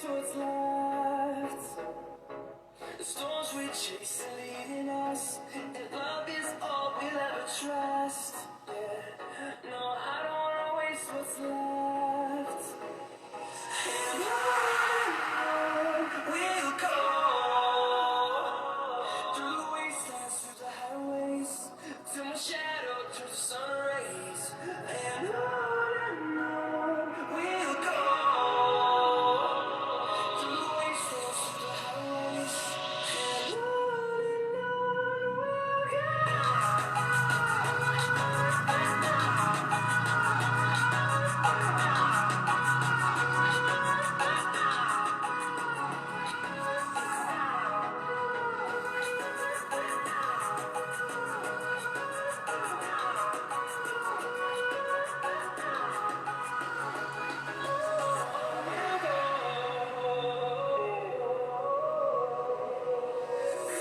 what's left. The storms we chase are leading us, and love is all we'll ever trust. Yeah, no, I don't wanna waste what's left. And on we'll go, through the wastelands, through the highways, till my shadow turns to sun rays. And on we'll go, through the wastelands, through the highways, and on we'll go.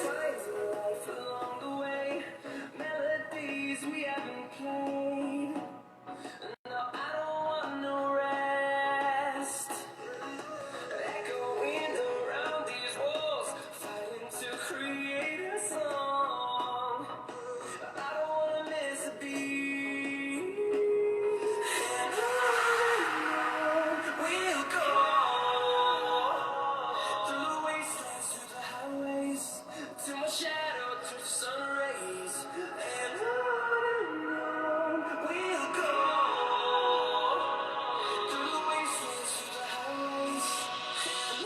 Finding life along the way, melodies we haven't played. No, I don't want no rest. Echoing around these walls, fighting to create a song. I don't wanna miss a beat. And on we'll go, through the wastelands, through the highways, till my shadow turns to sun rays. And on we'll go, through the wastelands, through the highways, and on we'll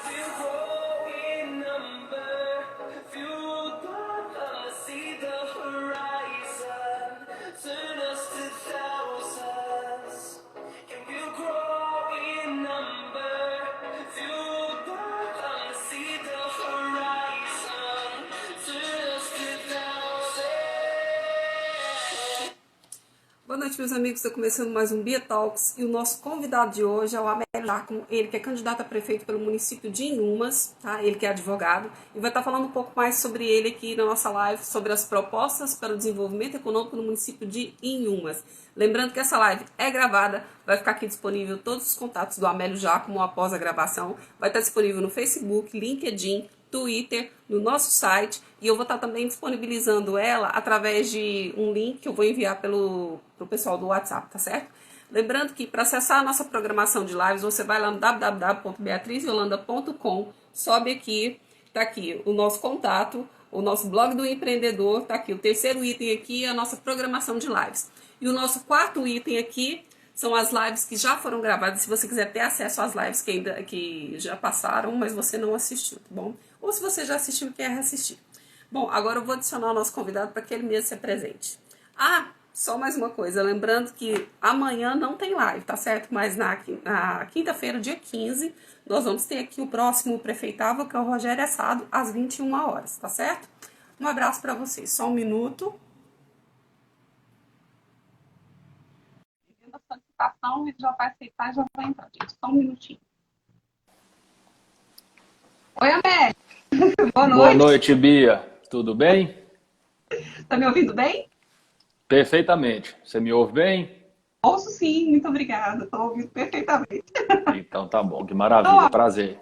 We'll grow in number, fueled by love, see the horizon, turn us to thousands. And we'll grow in number, fueled by love, see the horizon, turn us to thousands. Boa noite, meus amigos. Estou começando mais um Bia Talks e o nosso convidado de hoje é o Amélio Giacomo, ele que é candidato a prefeito pelo município de Inhumas, tá? Ele que é advogado, e vai estar falando um pouco mais sobre ele aqui na nossa live, sobre as propostas para o desenvolvimento econômico no município de Inhumas. Lembrando que essa live é gravada, vai ficar aqui disponível todos os contatos do Amélio Giacomo após a gravação, vai estar disponível no Facebook, LinkedIn, Twitter, no nosso site, e eu vou estar também disponibilizando ela através de um link que eu vou enviar pro pessoal do WhatsApp, tá certo? Lembrando que para acessar a nossa programação de lives, você vai lá no www.beatrizyolanda.com, sobe aqui, tá aqui o nosso contato, o nosso blog do empreendedor, tá aqui o terceiro item aqui, a nossa programação de lives. E o nosso quarto item aqui são as lives que já foram gravadas, se você quiser ter acesso às lives que já passaram, mas você não assistiu, tá bom? Ou se você já assistiu e quer reassistir. Bom, agora eu vou adicionar o nosso convidado para que ele mesmo se apresente. Ah, só mais uma coisa, lembrando que amanhã não tem live, tá certo? Mas na quinta-feira, dia 15, nós vamos ter aqui o próximo prefeitável, que é o Rogério Assado, às 21 horas, tá certo? Um abraço para vocês, só um minuto. A solicitação, ele já vai aceitar e já vai entrar, gente, só um minutinho. Oi, Amélio. Boa noite. Boa noite, Bia. Tudo bem? Tá me ouvindo bem? Perfeitamente. Você me ouve bem? Ouço sim, muito obrigada. Estou ouvindo perfeitamente. Então tá bom, que maravilha, prazer.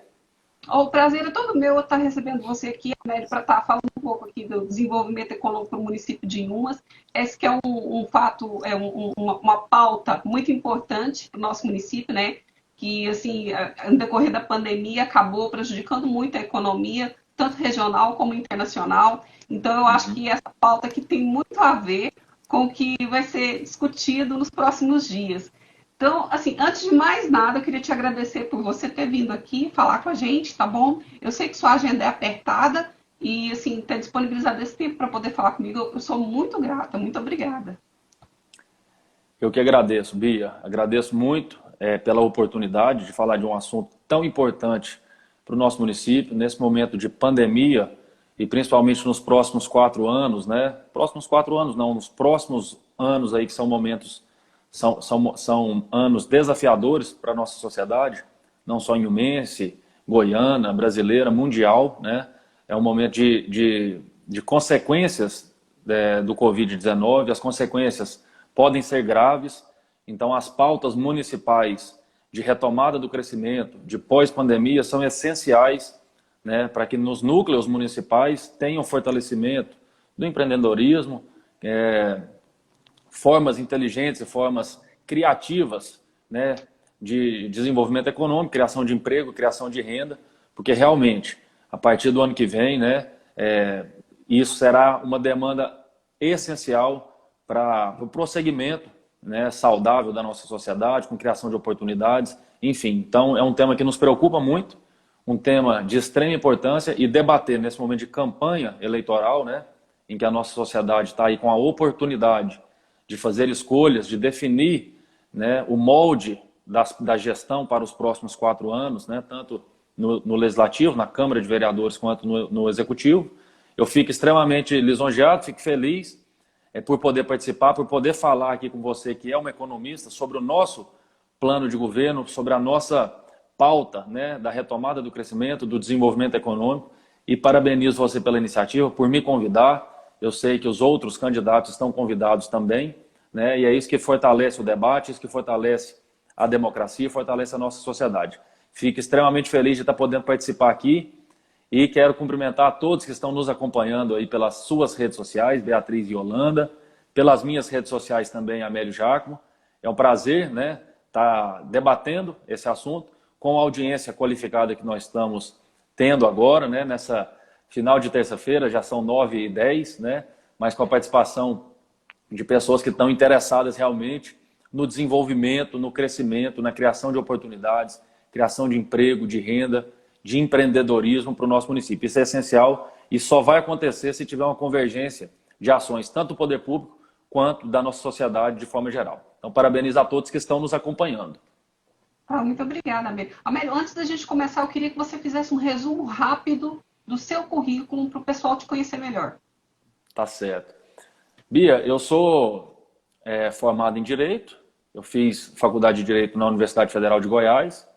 O prazer é todo meu estar recebendo você aqui, Amélio, para estar falando um pouco aqui do desenvolvimento econômico do município de Inhumas. Esse que é um fato, uma pauta muito importante para o nosso município, né? Que, assim, no decorrer da pandemia acabou prejudicando muito a economia, tanto regional como internacional. Então, eu acho que essa pauta aqui tem muito a ver com o que vai ser discutido nos próximos dias. Então, assim, antes de mais nada, eu queria te agradecer por você ter vindo aqui falar com a gente, tá bom? Eu sei que sua agenda é apertada e, assim, ter disponibilizado esse tempo para poder falar comigo, eu sou muito grata, muito obrigada. Eu que agradeço, Bia. Agradeço muito pela oportunidade de falar de um assunto tão importante para o nosso município. Nesse momento de pandemia, e principalmente nos próximos 4 anos, né? Próximos 4 anos não, nos próximos anos aí que são momentos, são anos desafiadores para a nossa sociedade, não só inhumense, goiana, brasileira, mundial, né? É um momento de consequências do Covid-19, as consequências podem ser graves, então as pautas municipais de retomada do crescimento, de pós-pandemia, são essenciais, né, para que nos núcleos municipais tenham fortalecimento do empreendedorismo, formas inteligentes e formas criativas, né, de desenvolvimento econômico, criação de emprego, criação de renda, porque realmente, a partir do ano que vem, né, isso será uma demanda essencial para o prosseguimento, né, saudável da nossa sociedade, com criação de oportunidades, enfim. Então, é um tema que nos preocupa muito, um tema de extrema importância, e debater nesse momento de campanha eleitoral, né, em que a nossa sociedade está aí com a oportunidade de fazer escolhas, de definir, né, o molde da gestão para os próximos 4 anos, né, tanto no Legislativo, na Câmara de Vereadores, quanto no Executivo. Eu fico extremamente lisonjeado, fico feliz por poder participar, por poder falar aqui com você, que é uma economista, sobre o nosso plano de governo, sobre a nossa pauta, né, da retomada do crescimento, do desenvolvimento econômico, e parabenizo você pela iniciativa, por me convidar. Eu sei que os outros candidatos estão convidados também, né, e é isso que fortalece o debate, isso que fortalece a democracia, fortalece a nossa sociedade. Fico extremamente feliz de estar podendo participar aqui e quero cumprimentar a todos que estão nos acompanhando aí pelas suas redes sociais, Beatriz e Yolanda, pelas minhas redes sociais também, Amélio Giacomo. É um prazer, né, estar debatendo esse assunto com a audiência qualificada que nós estamos tendo agora, né, nessa final de terça-feira, já são 9h10, né, mas com a participação de pessoas que estão interessadas realmente no desenvolvimento, no crescimento, na criação de oportunidades, criação de emprego, de renda, de empreendedorismo para o nosso município. Isso é essencial e só vai acontecer se tiver uma convergência de ações, tanto do poder público quanto da nossa sociedade de forma geral. Então, parabenizo a todos que estão nos acompanhando. Muito obrigada, Amélio. Amélio, antes da gente começar, eu queria que você fizesse um resumo rápido do seu currículo para o pessoal te conhecer melhor. Tá certo. Bia, eu sou formado em Direito, eu fiz faculdade de Direito na Universidade Federal de Goiás,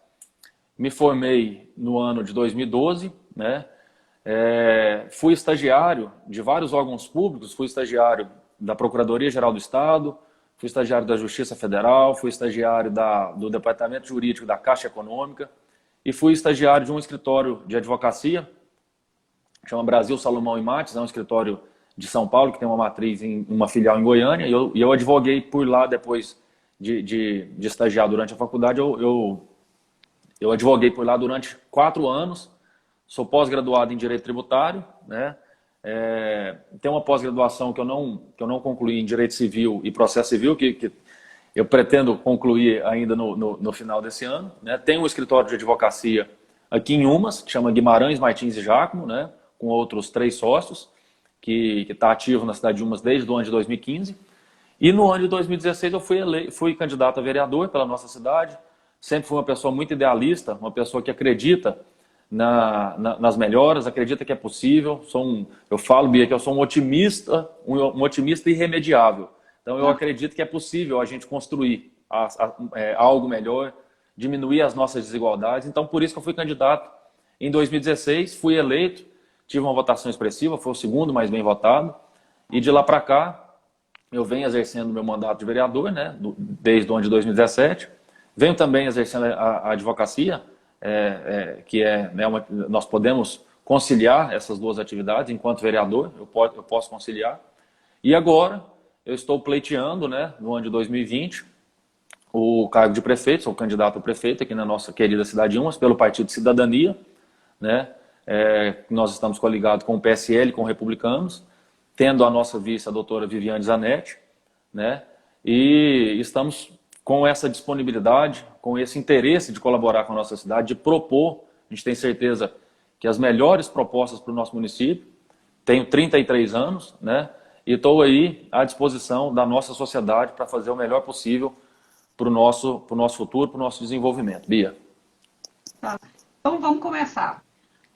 me formei no ano de 2012, né? Fui estagiário de vários órgãos públicos, fui estagiário da Procuradoria-Geral do Estado, fui estagiário da Justiça Federal, fui estagiário do Departamento Jurídico da Caixa Econômica e fui estagiário de um escritório de advocacia, chama Brasil Salomão e Mates, é um escritório de São Paulo, que tem uma matriz, uma filial em Goiânia, e eu advoguei por lá depois de estagiar durante a faculdade. Eu advoguei por lá durante 4 anos, sou pós-graduado em Direito Tributário, né? Tenho uma pós-graduação que eu não concluí em Direito Civil e Processo Civil, que eu pretendo concluir ainda no final desse ano, né? Tenho um escritório de advocacia aqui em Umas, que chama Guimarães, Martins e Giacomo, né? Com outros 3 sócios, que está ativo na cidade de Umas desde o ano de 2015. E no ano de 2016 eu fui candidato a vereador pela nossa cidade. Sempre fui uma pessoa muito idealista, uma pessoa que acredita nas melhoras, acredita que é possível. Eu falo, Bia, que eu sou um otimista irremediável. Então eu acredito que é possível a gente construir algo melhor, diminuir as nossas desigualdades. Então por isso que eu fui candidato em 2016, fui eleito, tive uma votação expressiva, foi o segundo mais bem votado. E de lá para cá, eu venho exercendo meu mandato de vereador, né, desde o ano de 2017. Venho também exercendo a advocacia, né, nós podemos conciliar essas 2 atividades enquanto vereador, eu posso conciliar. E agora eu estou pleiteando, né, no ano de 2020, o cargo de prefeito, sou candidato a prefeito aqui na nossa querida cidade de Umas, pelo Partido Cidadania, né? Nós estamos coligados com o PSL, com republicanos, tendo a nossa vice, a doutora Viviane Zanetti, né? E estamos com essa disponibilidade, com esse interesse de colaborar com a nossa cidade, de propor. A gente tem certeza que as melhores propostas para o nosso município. Tenho 33 anos, né? E estou aí à disposição da nossa sociedade para fazer o melhor possível para o nosso futuro, para o nosso desenvolvimento. Bia. Tá. Então vamos começar.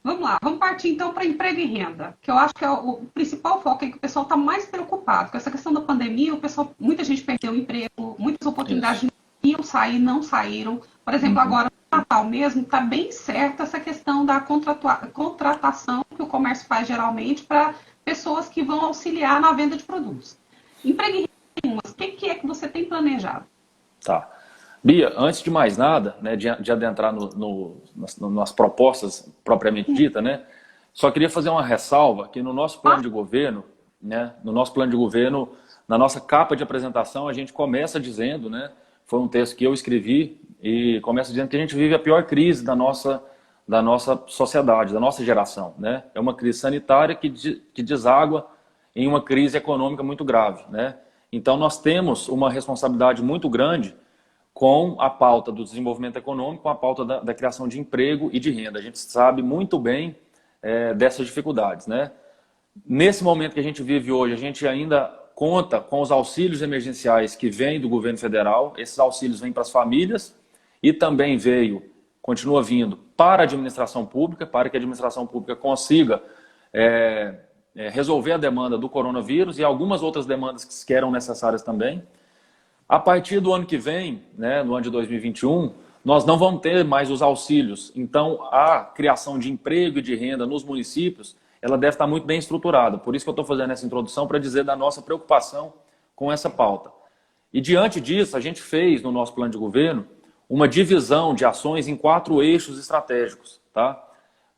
Vamos lá, vamos partir então para emprego e renda, que eu acho que é o principal foco, é que o pessoal está mais preocupado com essa questão da pandemia. Muita gente perdeu o emprego, muitas oportunidades iam sair, não saíram. Por exemplo, agora no Natal mesmo está bem certa essa questão da contratação que o comércio faz geralmente para pessoas que vão auxiliar na venda de produtos. Emprego e renda, o que é que você tem planejado? Tá. Bia, antes de mais nada, né, de adentrar nas propostas propriamente ditas, né, só queria fazer uma ressalva que no nosso plano de governo, né, na nossa capa de apresentação, a gente começa dizendo, né, foi um texto que eu escrevi, e começa dizendo que a gente vive a pior crise da nossa sociedade, da nossa geração, né? É uma crise sanitária que deságua em uma crise econômica muito grave, né? Então nós temos uma responsabilidade muito grande com a pauta do desenvolvimento econômico, com a pauta da criação de emprego e de renda. A gente sabe muito bem dessas dificuldades, né? Nesse momento que a gente vive hoje, a gente ainda conta com os auxílios emergenciais que vêm do governo federal. Esses auxílios vêm para as famílias e também continua vindo para a administração pública, para que a administração pública consiga resolver a demanda do coronavírus e algumas outras demandas que eram necessárias também. A partir do ano que vem, né, no ano de 2021, nós não vamos ter mais os auxílios. Então, a criação de emprego e de renda nos municípios, ela deve estar muito bem estruturada. Por isso que eu estou fazendo essa introdução, para dizer da nossa preocupação com essa pauta. E diante disso, a gente fez no nosso plano de governo uma divisão de ações em 4 eixos estratégicos, tá?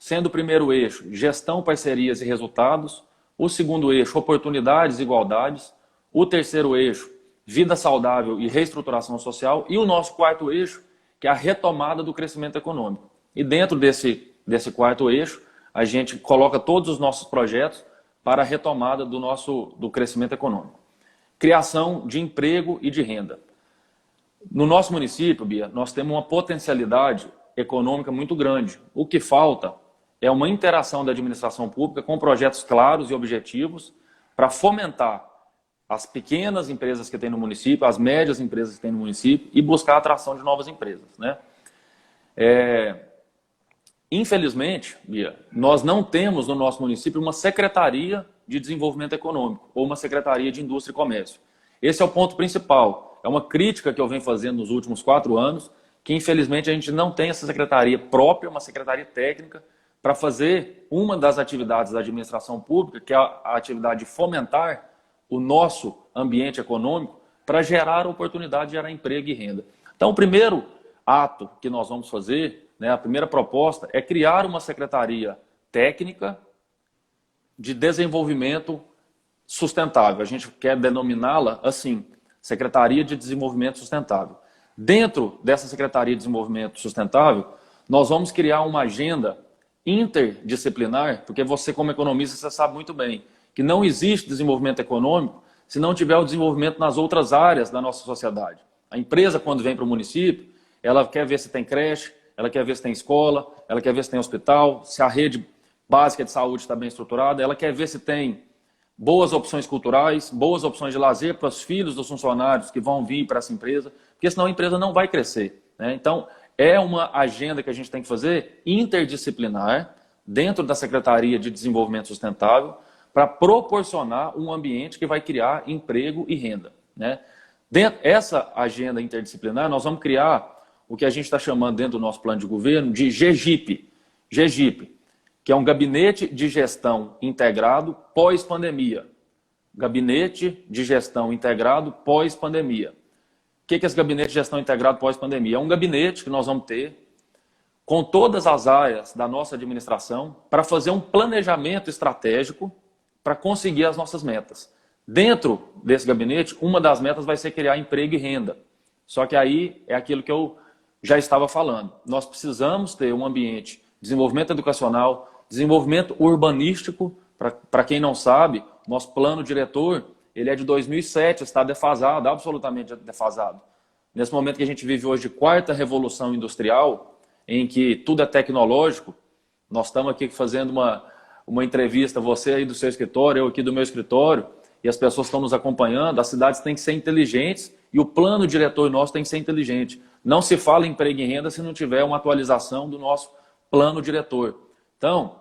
Sendo o primeiro eixo gestão, parcerias e resultados, o segundo eixo oportunidades e igualdades, o terceiro eixo vida saudável e reestruturação social, e o nosso quarto eixo, que é a retomada do crescimento econômico. E dentro desse quarto eixo, a gente coloca todos os nossos projetos para a retomada do crescimento econômico. Criação de emprego e de renda. No nosso município, Bia, nós temos uma potencialidade econômica muito grande. O que falta é uma interação da administração pública com projetos claros e objetivos para fomentar as pequenas empresas que tem no município, as médias empresas que tem no município e buscar a atração de novas empresas, né? Infelizmente, Bia, nós não temos no nosso município uma secretaria de desenvolvimento econômico ou uma secretaria de indústria e comércio. Esse é o ponto principal. É uma crítica que eu venho fazendo nos últimos 4 anos, que infelizmente a gente não tem essa secretaria própria, uma secretaria técnica, para fazer uma das atividades da administração pública, que é a atividade de fomentar o nosso ambiente econômico para gerar oportunidade, gerar emprego e renda. Então, o primeiro ato que nós vamos fazer, né, a primeira proposta, é criar uma secretaria técnica de desenvolvimento sustentável. A gente quer denominá-la assim, Secretaria de Desenvolvimento Sustentável. Dentro dessa Secretaria de Desenvolvimento Sustentável, nós vamos criar uma agenda interdisciplinar, porque você, como economista, você sabe muito bem que não existe desenvolvimento econômico se não tiver o desenvolvimento nas outras áreas da nossa sociedade. A empresa, quando vem para o município, ela quer ver se tem creche, ela quer ver se tem escola, ela quer ver se tem hospital, se a rede básica de saúde está bem estruturada, ela quer ver se tem boas opções culturais, boas opções de lazer para os filhos dos funcionários que vão vir para essa empresa, porque senão a empresa não vai crescer, né? Então, é uma agenda que a gente tem que fazer interdisciplinar dentro da Secretaria de Desenvolvimento Sustentável, para proporcionar um ambiente que vai criar emprego e renda, né? Dentro dessa agenda interdisciplinar, nós vamos criar o que a gente está chamando dentro do nosso plano de governo de GGIP. GGIP, que é um Gabinete de Gestão Integrado pós-pandemia. Gabinete de Gestão Integrado pós-pandemia. O que é esse Gabinete de Gestão Integrado pós-pandemia? É um gabinete que nós vamos ter com todas as áreas da nossa administração para fazer um planejamento estratégico para conseguir as nossas metas. Dentro desse gabinete, uma das metas vai ser criar emprego e renda. Só que aí é aquilo que eu já estava falando. Nós precisamos ter um ambiente de desenvolvimento educacional, desenvolvimento urbanístico. Para quem não sabe, nosso plano diretor ele é de 2007, está defasado, absolutamente defasado. Nesse momento que a gente vive hoje de 4ª revolução industrial, em que tudo é tecnológico, nós estamos aqui fazendo uma entrevista, você aí do seu escritório, eu aqui do meu escritório, e as pessoas estão nos acompanhando, as cidades têm que ser inteligentes e o plano diretor nosso tem que ser inteligente. Não se fala em emprego e renda se não tiver uma atualização do nosso plano diretor. Então,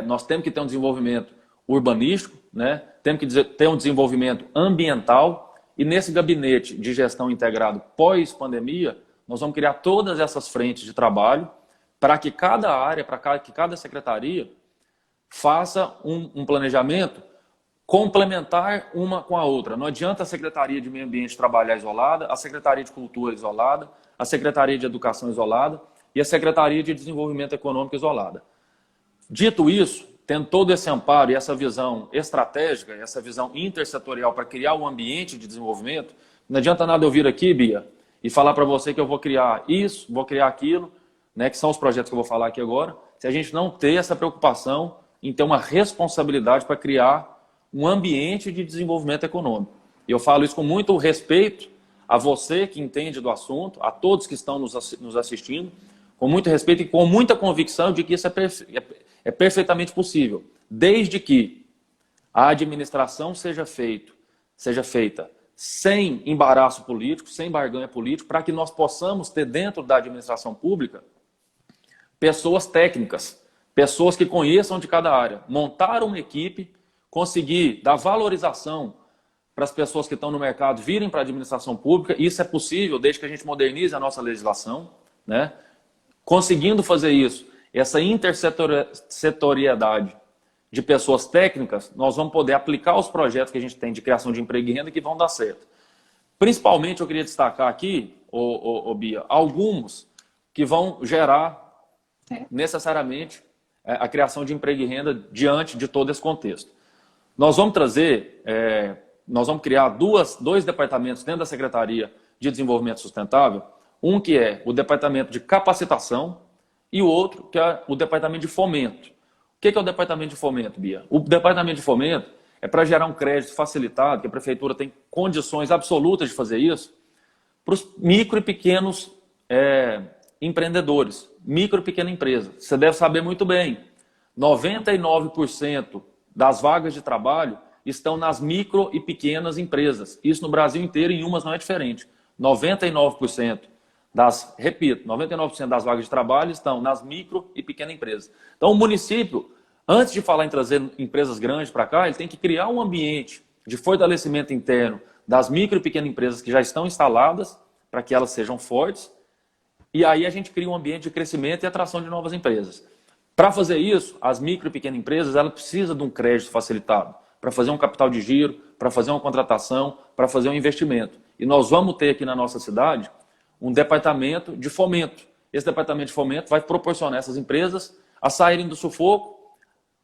nós temos que ter um desenvolvimento urbanístico, né? Temos que ter um desenvolvimento ambiental, e nesse gabinete de gestão integrado pós-pandemia, nós vamos criar todas essas frentes de trabalho para que cada área, para que cada secretaria faça um planejamento complementar uma com a outra. Não adianta a Secretaria de Meio Ambiente trabalhar isolada, a Secretaria de Cultura isolada, a Secretaria de Educação isolada e a Secretaria de Desenvolvimento Econômico isolada. Dito isso, tendo todo esse amparo e essa visão estratégica, essa visão intersetorial para criar um ambiente de desenvolvimento, não adianta nada eu vir aqui, Bia, e falar para você que eu vou criar isso, vou criar aquilo, né, que são os projetos que eu vou falar aqui agora, se a gente não ter essa preocupação em ter uma responsabilidade para criar um ambiente de desenvolvimento econômico. E eu falo isso com muito respeito a você que entende do assunto, a todos que estão nos assistindo, com muito respeito e com muita convicção de que isso é perfeitamente possível, desde que a administração seja feita sem embaraço político, sem barganha político, para que nós possamos ter dentro da administração pública pessoas técnicas, pessoas que conheçam de cada área, montar uma equipe, conseguir dar valorização para as pessoas que estão no mercado virem para a administração pública. Isso é possível desde que a gente modernize a nossa legislação, né? Conseguindo fazer isso, essa intersetoriedade de pessoas técnicas, nós vamos poder aplicar os projetos que a gente tem de criação de emprego e renda que vão dar certo. Principalmente, eu queria destacar aqui, Bia, alguns que vão gerar necessariamente a criação de emprego e renda diante de todo esse contexto. Nós vamos criar dois departamentos dentro da Secretaria de Desenvolvimento Sustentável, um que é o Departamento de Capacitação e o outro que é o Departamento de Fomento. O que é o Departamento de Fomento, Bia? O Departamento de Fomento é para gerar um crédito facilitado, que a Prefeitura tem condições absolutas de fazer isso, para os micro e pequenos empreendedores, micro e pequena empresa. Você deve saber muito bem, 99% das vagas de trabalho estão nas micro e pequenas empresas. Isso no Brasil inteiro, em umas não é diferente. 99% 99% das vagas de trabalho estão nas micro e pequenas empresas. Então o município, antes de falar em trazer empresas grandes para cá, ele tem que criar um ambiente de fortalecimento interno das micro e pequenas empresas que já estão instaladas, para que elas sejam fortes, e aí a gente cria um ambiente de crescimento e atração de novas empresas. Para fazer isso, as micro e pequenas empresas elas precisam de um crédito facilitado, para fazer um capital de giro, para fazer uma contratação, para fazer um investimento. E nós vamos ter aqui na nossa cidade um departamento de fomento. Esse departamento de fomento vai proporcionar essas empresas a saírem do sufoco.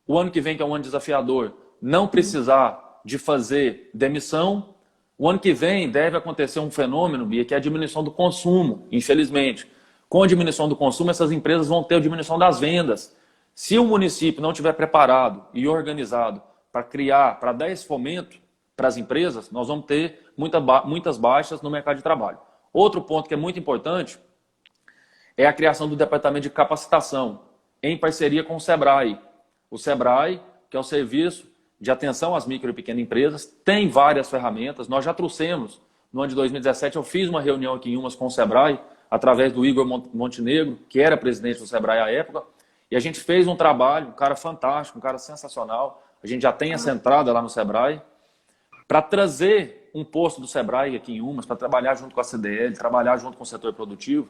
O ano que vem, que é um ano desafiador, não precisar de fazer demissão. O ano que vem deve acontecer um fenômeno, Bia, que é a diminuição do consumo, infelizmente. Com a diminuição do consumo, essas empresas vão ter a diminuição das vendas. Se o município não estiver preparado e organizado para dar esse fomento para as empresas, nós vamos ter muitas baixas no mercado de trabalho. Outro ponto que é muito importante é a criação do Departamento de Capacitação, em parceria com o SEBRAE. O SEBRAE, que é o Serviço de Atenção às Micro e Pequenas Empresas, tem várias ferramentas. Nós já trouxemos, no ano de 2017, eu fiz uma reunião aqui em Umas com o SEBRAE, através do Igor Montenegro, que era presidente do SEBRAE à época, e a gente fez um trabalho, um cara fantástico, um cara sensacional. A gente já tem essa entrada lá no SEBRAE, para trazer um posto do SEBRAE aqui em Umas, para trabalhar junto com a CDL, trabalhar junto com o setor produtivo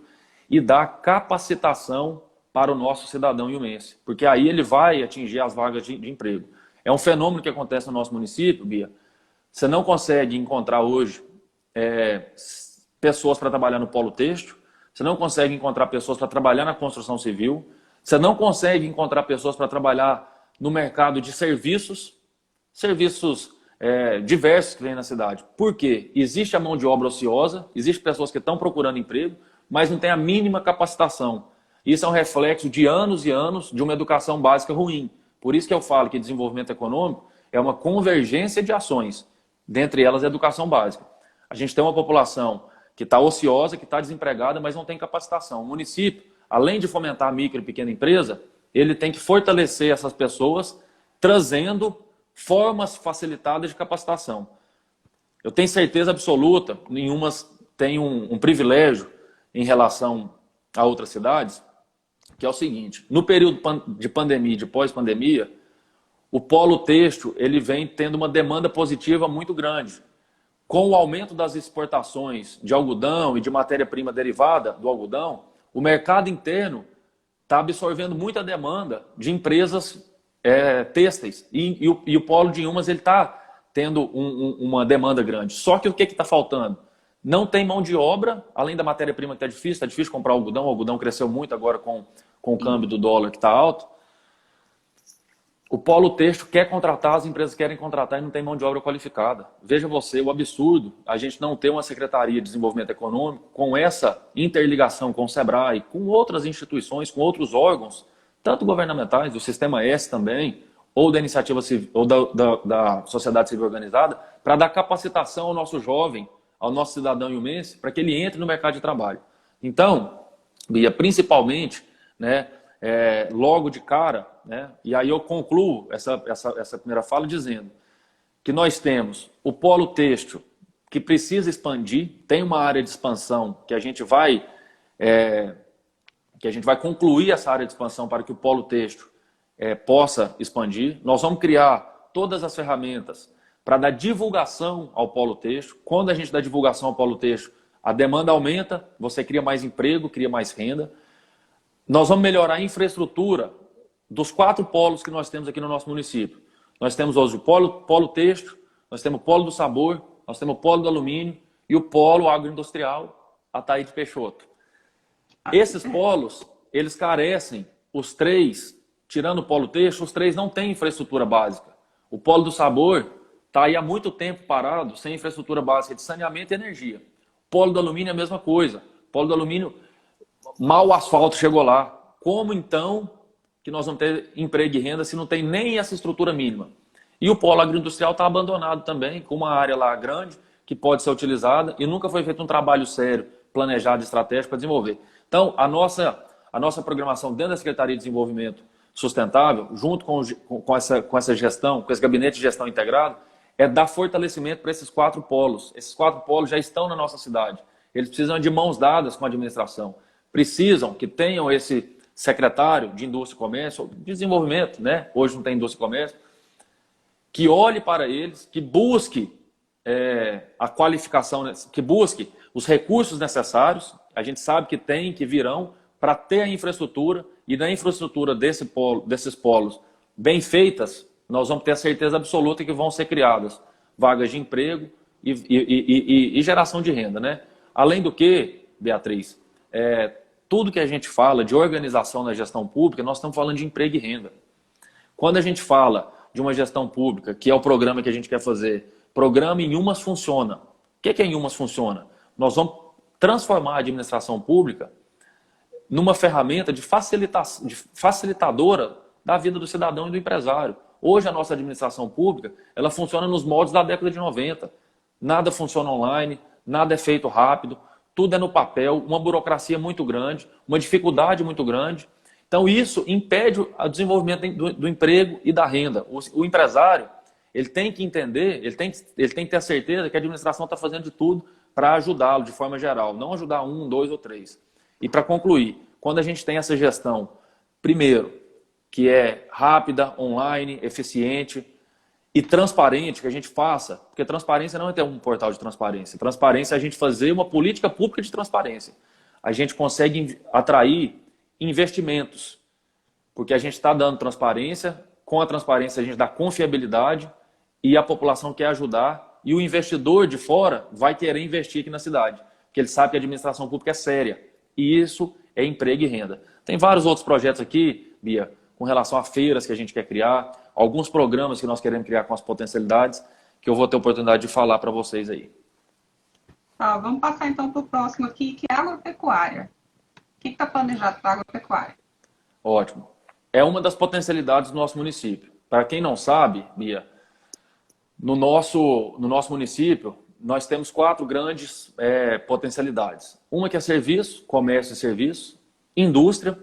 e dar capacitação para o nosso cidadão iumense, porque aí ele vai atingir as vagas de emprego. É um fenômeno que acontece no nosso município, Bia. Você não consegue encontrar hoje pessoas para trabalhar no polo têxtil, você não consegue encontrar pessoas para trabalhar na construção civil, você não consegue encontrar pessoas para trabalhar no mercado de serviços diversos que vem na cidade. Por quê? Existe a mão de obra ociosa, existem pessoas que estão procurando emprego, mas não tem a mínima capacitação. Isso é um reflexo de anos e anos de uma educação básica ruim. Por isso que eu falo que desenvolvimento econômico é uma convergência de ações, dentre elas a educação básica. A gente tem uma população que está ociosa, que está desempregada, mas não tem capacitação. O município, além de fomentar a micro e pequena empresa, ele tem que fortalecer essas pessoas, trazendo formas facilitadas de capacitação. Eu tenho certeza absoluta, nenhumas tem um privilégio em relação a outras cidades, que é o seguinte: no período de pandemia e de pós-pandemia, o polo têxtil ele vem tendo uma demanda positiva muito grande. Com o aumento das exportações de algodão e de matéria-prima derivada do algodão, o mercado interno está absorvendo muita demanda de empresas têxteis. E o polo de Inhumas está tendo uma demanda grande. Só que o que está faltando? Não tem mão de obra, além da matéria-prima que está difícil comprar algodão. O algodão cresceu muito agora com o câmbio do dólar que está alto. O polo têxtil quer contratar, as empresas querem contratar e não tem mão de obra qualificada. Veja você, o absurdo, a gente não ter uma Secretaria de Desenvolvimento Econômico com essa interligação com o SEBRAE, com outras instituições, com outros órgãos, tanto governamentais, do Sistema S também, ou da iniciativa civil, ou da sociedade civil organizada, para dar capacitação ao nosso jovem, ao nosso cidadão iumense, para que ele entre no mercado de trabalho. Então, Bia, principalmente, né, logo de cara, né, e aí eu concluo essa primeira fala dizendo que nós temos o polo têxtil que precisa expandir, tem uma área de expansão que a gente vai concluir essa área de expansão para que o polo têxtil possa expandir. Nós vamos criar todas as ferramentas para dar divulgação ao polo têxtil. Quando a gente dá divulgação ao polo têxtil, a demanda aumenta, você cria mais emprego, cria mais renda. Nós vamos melhorar a infraestrutura dos 4 polos que nós temos aqui no nosso município. Nós temos hoje o polo têxtil, nós temos o polo do sabor, nós temos o polo do alumínio e o polo agroindustrial Ataíde Peixoto. Esses polos, eles carecem, os 3, tirando o polo têxtil, os 3 não têm infraestrutura básica. O polo do sabor está aí há muito tempo parado, sem infraestrutura básica de saneamento e energia. O polo do alumínio é a mesma coisa. O polo do alumínio, mal o asfalto chegou lá. Como então que nós vamos ter emprego e renda se não tem nem essa estrutura mínima? E o polo agroindustrial está abandonado também, com uma área lá grande que pode ser utilizada e nunca foi feito um trabalho sério, planejado, estratégico para desenvolver. Então, a nossa programação dentro da Secretaria de Desenvolvimento Sustentável, junto com essa gestão, com esse gabinete de gestão integrado, é dar fortalecimento para esses 4 polos. Esses 4 polos já estão na nossa cidade. Eles precisam de mãos dadas com a administração. Precisam que tenham esse secretário de Indústria e Comércio, Desenvolvimento, né? Hoje não tem Indústria e Comércio, que olhe para eles, que busque a qualificação, que busque os recursos necessários. A gente sabe que tem, que virão, para ter a infraestrutura, e na infraestrutura desses polos bem feitas, nós vamos ter a certeza absoluta que vão ser criadas vagas de emprego e geração de renda, né? Além do que, Beatriz, tudo que a gente fala de organização na gestão pública, nós estamos falando de emprego e renda. Quando a gente fala de uma gestão pública, que é o programa que a gente quer fazer, programa Inhumas Funciona. O que é Inhumas Funciona? Nós vamos transformar a administração pública numa ferramenta de facilitadora da vida do cidadão e do empresário. Hoje a nossa administração pública, ela funciona nos moldes da década de 90. Nada funciona online, nada é feito rápido, tudo é no papel, uma burocracia muito grande, uma dificuldade muito grande. Então isso impede o desenvolvimento do emprego e da renda. O empresário, ele tem que entender, ele tem que ter a certeza que a administração está fazendo de tudo para ajudá-lo de forma geral, não ajudar 1, 2 ou 3. E para concluir, quando a gente tem essa gestão, primeiro, que é rápida, online, eficiente e transparente, que a gente faça, porque transparência não é ter um portal de transparência. Transparência é a gente fazer uma política pública de transparência. A gente consegue atrair investimentos, porque a gente está dando transparência, com a transparência a gente dá confiabilidade e a população quer ajudar e o investidor de fora vai querer investir aqui na cidade, porque ele sabe que a administração pública é séria e isso é emprego e renda. Tem vários outros projetos aqui, Bia, com relação a feiras que a gente quer criar, alguns programas que nós queremos criar com as potencialidades, que eu vou ter a oportunidade de falar para vocês aí. Tá, vamos passar então para o próximo aqui, que é agropecuária. O que está planejado para a agropecuária? Ótimo. É uma das potencialidades do nosso município. Para quem não sabe, Bia, no nosso município, nós temos 4 grandes potencialidades. Uma que é serviço, comércio e serviço, indústria,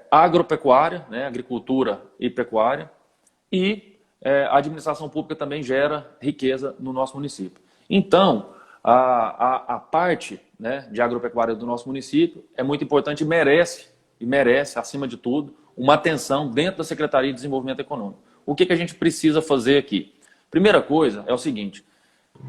agropecuária, né, agricultura e pecuária, e a administração pública também gera riqueza no nosso município. Então, a parte, né, de agropecuária do nosso município é muito importante e merece e merece, acima de tudo, uma atenção dentro da Secretaria de Desenvolvimento Econômico. O que a gente precisa fazer aqui? Primeira coisa é o seguinte,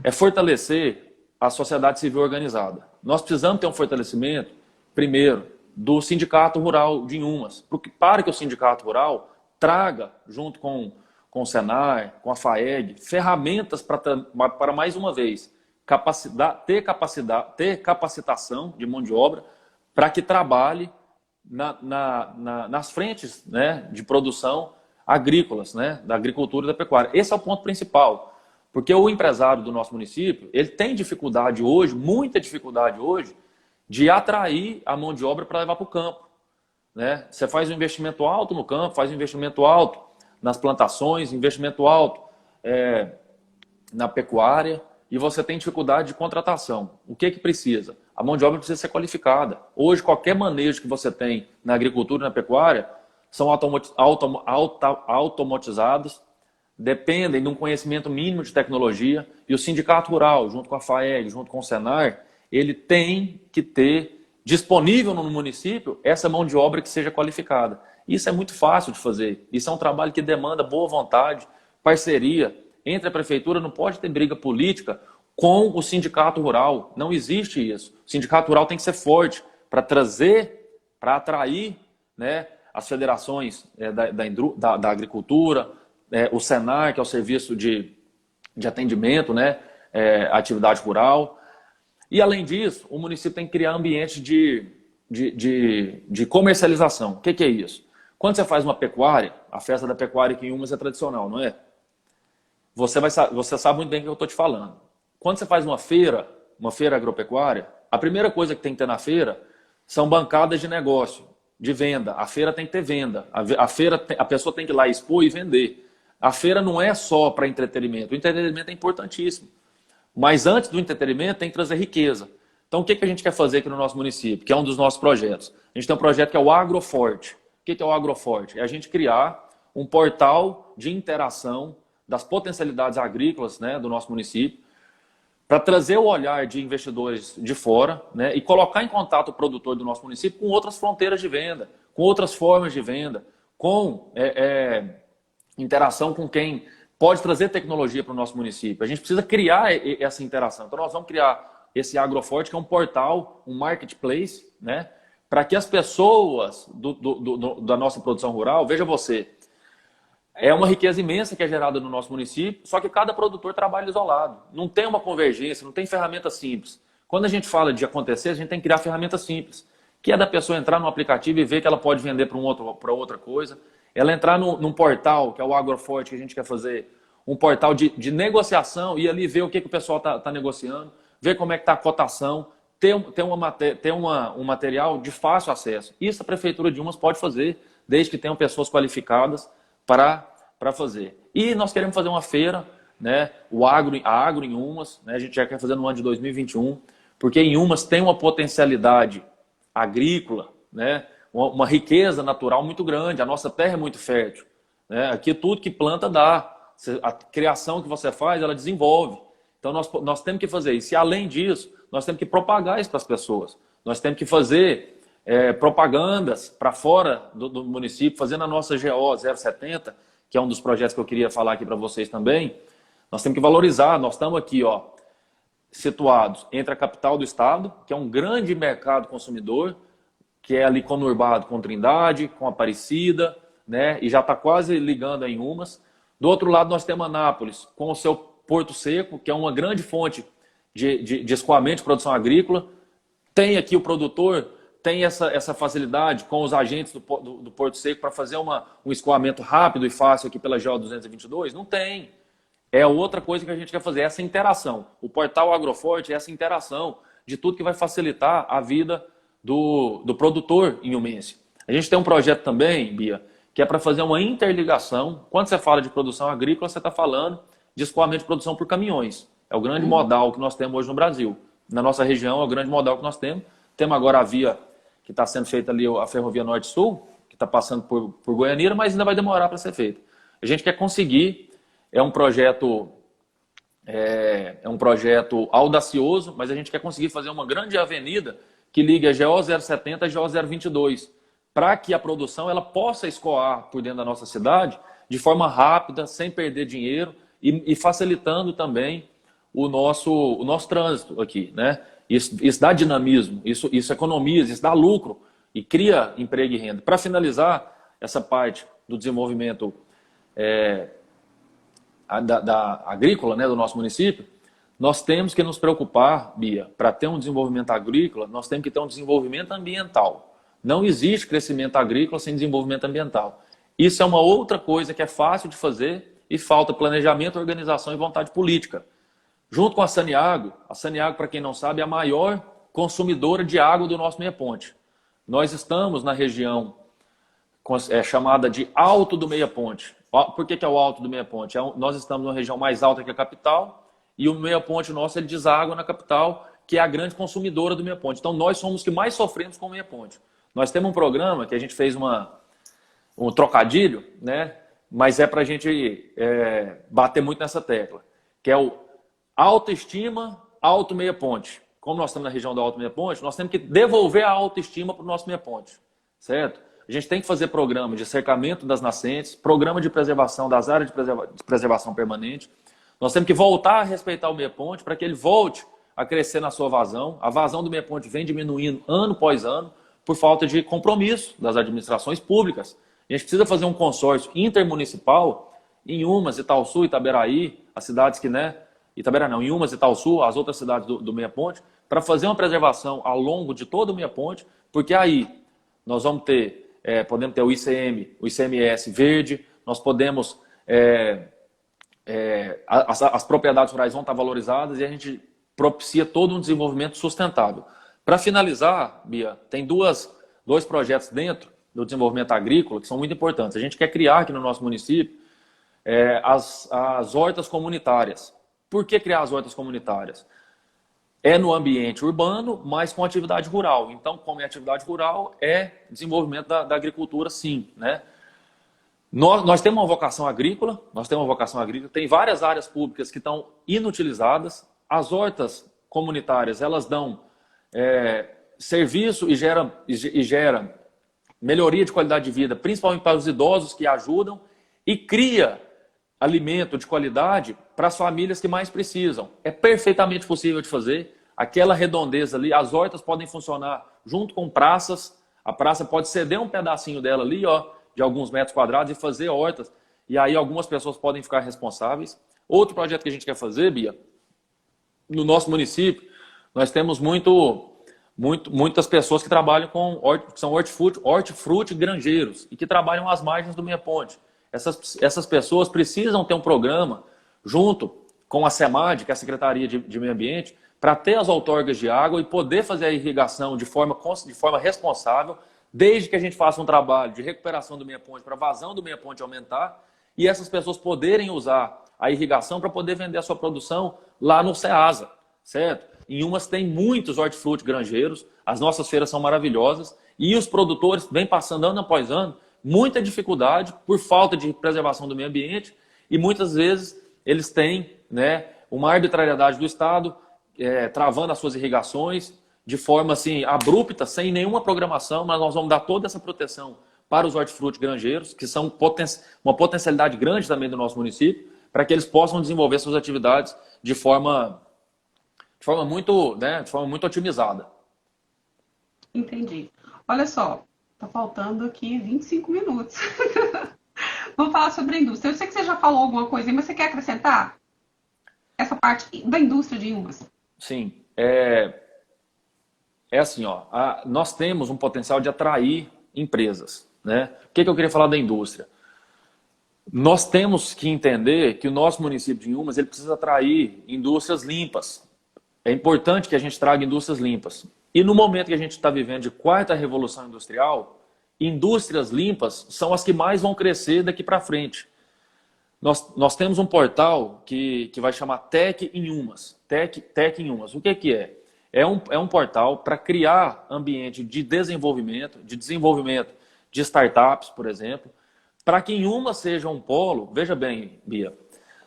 é fortalecer a sociedade civil organizada. Nós precisamos ter um fortalecimento, primeiro, do Sindicato Rural de Inhumas, para que o Sindicato Rural traga, junto com o Senar, com a FAEG, ferramentas para mais uma vez, ter capacitação de mão de obra para que trabalhe nas frentes, né, de produção agrícolas, né, da agricultura e da pecuária. Esse é o ponto principal. Porque o empresário do nosso município, ele tem dificuldade hoje, muita dificuldade hoje, de atrair a mão de obra para levar para o campo. Né? Você faz um investimento alto no campo, faz um investimento alto nas plantações, investimento alto na pecuária, e você tem dificuldade de contratação. O que precisa? A mão de obra precisa ser qualificada. Hoje, qualquer manejo que você tem na agricultura e na pecuária são automatizados, dependem de um conhecimento mínimo de tecnologia, e o Sindicato Rural, junto com a FAEG, junto com o Senar, ele tem que ter disponível no município essa mão de obra que seja qualificada. Isso é muito fácil de fazer. Isso é um trabalho que demanda boa vontade, parceria entre a prefeitura, não pode ter briga política com o Sindicato Rural. Não existe isso. O Sindicato Rural tem que ser forte para trazer, para atrair, né, as federações da agricultura, o Senar, que é o serviço de atendimento, né, à atividade rural. E, além disso, o município tem que criar ambientes de comercialização. O que é isso? Quando você faz uma pecuária, a festa da pecuária aqui em Inhumas é tradicional, não é? Você sabe muito bem o que eu estou te falando. Quando você faz uma feira agropecuária, a primeira coisa que tem que ter na feira são bancadas de negócio, de venda. A feira tem que ter venda. A pessoa tem que ir lá expor e vender. A feira não é só para entretenimento. O entretenimento é importantíssimo. Mas antes do entretenimento tem que trazer riqueza. Então o que a gente quer fazer aqui no nosso município, que é um dos nossos projetos? A gente tem um projeto que é o Agroforte. O que é o Agroforte? É a gente criar um portal de interação das potencialidades agrícolas, né, do nosso município, para trazer o olhar de investidores de fora, né, e colocar em contato o produtor do nosso município com outras fronteiras de venda, com outras formas de venda, com interação com quem pode trazer tecnologia para o nosso município. A gente precisa criar essa interação. Então nós vamos criar esse Agroforte, que é um portal, um marketplace, né, para que as pessoas da nossa produção rural, veja você, é uma riqueza imensa que é gerada no nosso município, só que cada produtor trabalha isolado. Não tem uma convergência, não tem ferramenta simples. Quando a gente fala de acontecer, a gente tem que criar ferramentas simples, que é da pessoa entrar no aplicativo e ver que ela pode vender para outra coisa. Ela entrar num portal, que é o Agroforte, que a gente quer fazer, um portal de negociação, e ali ver o que o pessoal está negociando, ver como é que está a cotação, ter um material de fácil acesso. Isso a Prefeitura de Inhumas pode fazer, desde que tenham pessoas qualificadas para fazer. E nós queremos fazer uma feira, né, a Agro em Inhumas, né, a gente já quer fazer no ano de 2021, porque Inhumas tem uma potencialidade agrícola, né, uma riqueza natural muito grande, a nossa terra é muito fértil. Né, aqui tudo que planta dá, a criação que você faz, ela desenvolve. Então nós temos que fazer isso. E além disso, nós temos que propagar isso para as pessoas. Nós temos que fazer propagandas para fora do município, fazendo a nossa GO 070, que é um dos projetos que eu queria falar aqui para vocês também. Nós temos que valorizar, nós estamos aqui situados entre a capital do estado, que é um grande mercado consumidor, que é ali conurbado com Trindade, com Aparecida, né, e já está quase ligando a Inhumas. Do outro lado nós temos Anápolis, com o seu Porto Seco, que é uma grande fonte de escoamento de produção agrícola. Tem aqui o produtor, tem essa facilidade com os agentes do Porto Seco para fazer um escoamento rápido e fácil aqui pela GO 222? Não tem. É outra coisa que a gente quer fazer, essa interação. O portal Agroforte é essa interação de tudo que vai facilitar a vida do produtor inhumense. A gente tem um projeto também, Bia, que é para fazer uma interligação. Quando você fala de produção agrícola, você está falando de escoamento de produção por caminhões. É o grande modal que nós temos hoje no Brasil. Na nossa região é o grande modal que nós temos. Temos agora a via que está sendo feita ali, a Ferrovia Norte-Sul, que está passando por Goianira, mas ainda vai demorar para ser feita. A gente quer conseguir, é um projeto audacioso, mas a gente quer conseguir fazer uma grande avenida que ligue a GO 070 e a GO 022, para que a produção ela possa escoar por dentro da nossa cidade de forma rápida, sem perder dinheiro e facilitando também o nosso trânsito aqui, né? Isso dá dinamismo, isso economiza, isso dá lucro e cria emprego e renda. Para finalizar essa parte do desenvolvimento agrícola, né, do nosso município, nós temos que nos preocupar, Bia, para ter um desenvolvimento agrícola, nós temos que ter um desenvolvimento ambiental. Não existe crescimento agrícola sem desenvolvimento ambiental. Isso é uma outra coisa que é fácil de fazer e falta planejamento, organização e vontade política. Junto com a Saniago, para quem não sabe, é a maior consumidora de água do nosso Meia Ponte. Nós estamos na região chamada de Alto do Meia Ponte. Por que é o Alto do Meia Ponte? Nós estamos numa região mais alta que a capital e o Meia Ponte nosso ele deságua na capital, que é a grande consumidora do Meia Ponte. Então nós somos os que mais sofremos com o Meia Ponte. Nós temos um programa que a gente fez um trocadilho, né? Mas é para a gente bater muito nessa tecla, que é o autoestima, Alto Meia Ponte. Como nós estamos na região do Alto Meia Ponte, nós temos que devolver a autoestima para o nosso Meia Ponte, certo? A gente tem que fazer programa de cercamento das nascentes, programa de preservação das áreas de preservação permanente. Nós temos que voltar a respeitar o Meia Ponte para que ele volte a crescer na sua vazão. A vazão do Meia Ponte vem diminuindo ano após ano por falta de compromisso das administrações públicas. A gente precisa fazer um consórcio intermunicipal em Umas, Itaúsu, Itaberaí, as cidades que, né? Itaberaí não, em Umas, Itaúsu, as outras cidades do Meia Ponte, para fazer uma preservação ao longo de todo o Meia Ponte, porque aí nós vamos podemos ter o ICM, o ICMS verde, nós podemos, as propriedades rurais vão estar valorizadas e a gente propicia todo um desenvolvimento sustentável. Para finalizar, Bia, tem dois projetos dentro do desenvolvimento agrícola que são muito importantes. A gente quer criar aqui no nosso município as hortas comunitárias. Por que criar as hortas comunitárias? É no ambiente urbano, mas com atividade rural. Então, como é atividade rural, é desenvolvimento da agricultura, sim, né? Nós temos uma vocação agrícola, tem várias áreas públicas que estão inutilizadas. As hortas comunitárias, elas dão serviço e gera melhoria de qualidade de vida, principalmente para os idosos que ajudam, e cria alimento de qualidade para as famílias que mais precisam. É perfeitamente possível de fazer. Aquela redondeza ali, as hortas podem funcionar junto com praças. A praça pode ceder um pedacinho dela ali, ó, de alguns metros quadrados e fazer hortas. E aí algumas pessoas podem ficar responsáveis. Outro projeto que a gente quer fazer, Bia, no nosso município, nós temos muitas pessoas que trabalham que são hortifruti granjeiros e que trabalham às margens do Meia Ponte. Essas pessoas precisam ter um programa junto com a SEMAD, que é a Secretaria de Meio Ambiente, para ter as outorgas de água e poder fazer a irrigação de forma responsável, desde que a gente faça um trabalho de recuperação do Meia Ponte para a vazão do Meia Ponte aumentar e essas pessoas poderem usar a irrigação para poder vender a sua produção lá no Ceasa, certo? Em Umas tem muitos hortifruti granjeiros, as nossas feiras são maravilhosas e os produtores vêm passando ano após ano muita dificuldade por falta de preservação do meio ambiente e muitas vezes eles têm, né, uma arbitrariedade do Estado travando as suas irrigações de forma assim abrupta, sem nenhuma programação, mas nós vamos dar toda essa proteção para os hortifruti granjeiros, que são uma potencialidade grande também do nosso município, para que eles possam desenvolver suas atividades de forma muito otimizada. Entendi. Olha só, tá faltando aqui 25 minutos. Vamos falar sobre a indústria. Eu sei que você já falou alguma coisa, mas você quer acrescentar essa parte da indústria de Umas? Sim. Assim, ó, nós temos um potencial de atrair empresas, né? O que eu queria falar da indústria? Nós temos que entender que o nosso município de Umas ele precisa atrair indústrias limpas. É importante que a gente traga indústrias limpas. E no momento que a gente está vivendo de quarta revolução industrial, indústrias limpas são as que mais vão crescer daqui para frente. Nós temos um portal que vai chamar Tech em Umas. Tech em Umas. O que é? É um portal para criar ambiente de desenvolvimento de startups, por exemplo, para que em Umas seja um polo. Veja bem, Bia,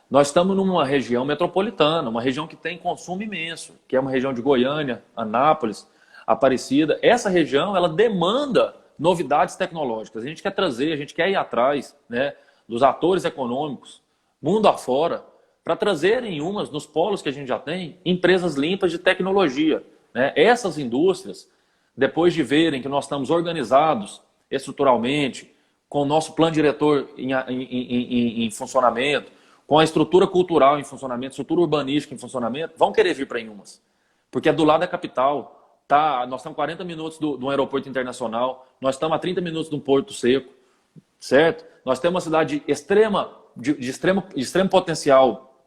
nós estamos numa região metropolitana, uma região que tem consumo imenso, que é uma região de Goiânia, Anápolis, Aparecida. Essa região ela demanda novidades tecnológicas. A gente quer trazer, a gente quer ir atrás, né, dos atores econômicos, mundo afora, para trazerem umas, nos polos que a gente já tem, empresas limpas de tecnologia. Né? Essas indústrias, depois de verem que nós estamos organizados estruturalmente, com o nosso plano diretor em funcionamento, com a estrutura cultural em funcionamento, estrutura urbanística em funcionamento, vão querer vir para Inhumas. Porque é do lado da capital. Tá, nós estamos a 40 minutos do aeroporto internacional, nós estamos a 30 minutos de um porto seco, certo? Nós temos uma cidade de extremo potencial,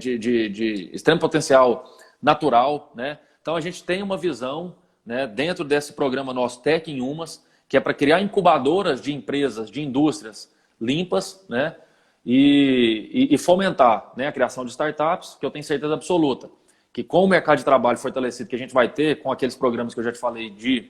de extremo potencial natural, né? Então a gente tem uma visão, né, dentro desse programa nosso Tech em Umas, que é para criar incubadoras de empresas, de indústrias limpas, né? E fomentar, né, a criação de startups, que eu tenho certeza absoluta que com o mercado de trabalho fortalecido que a gente vai ter, com aqueles programas que eu já te falei de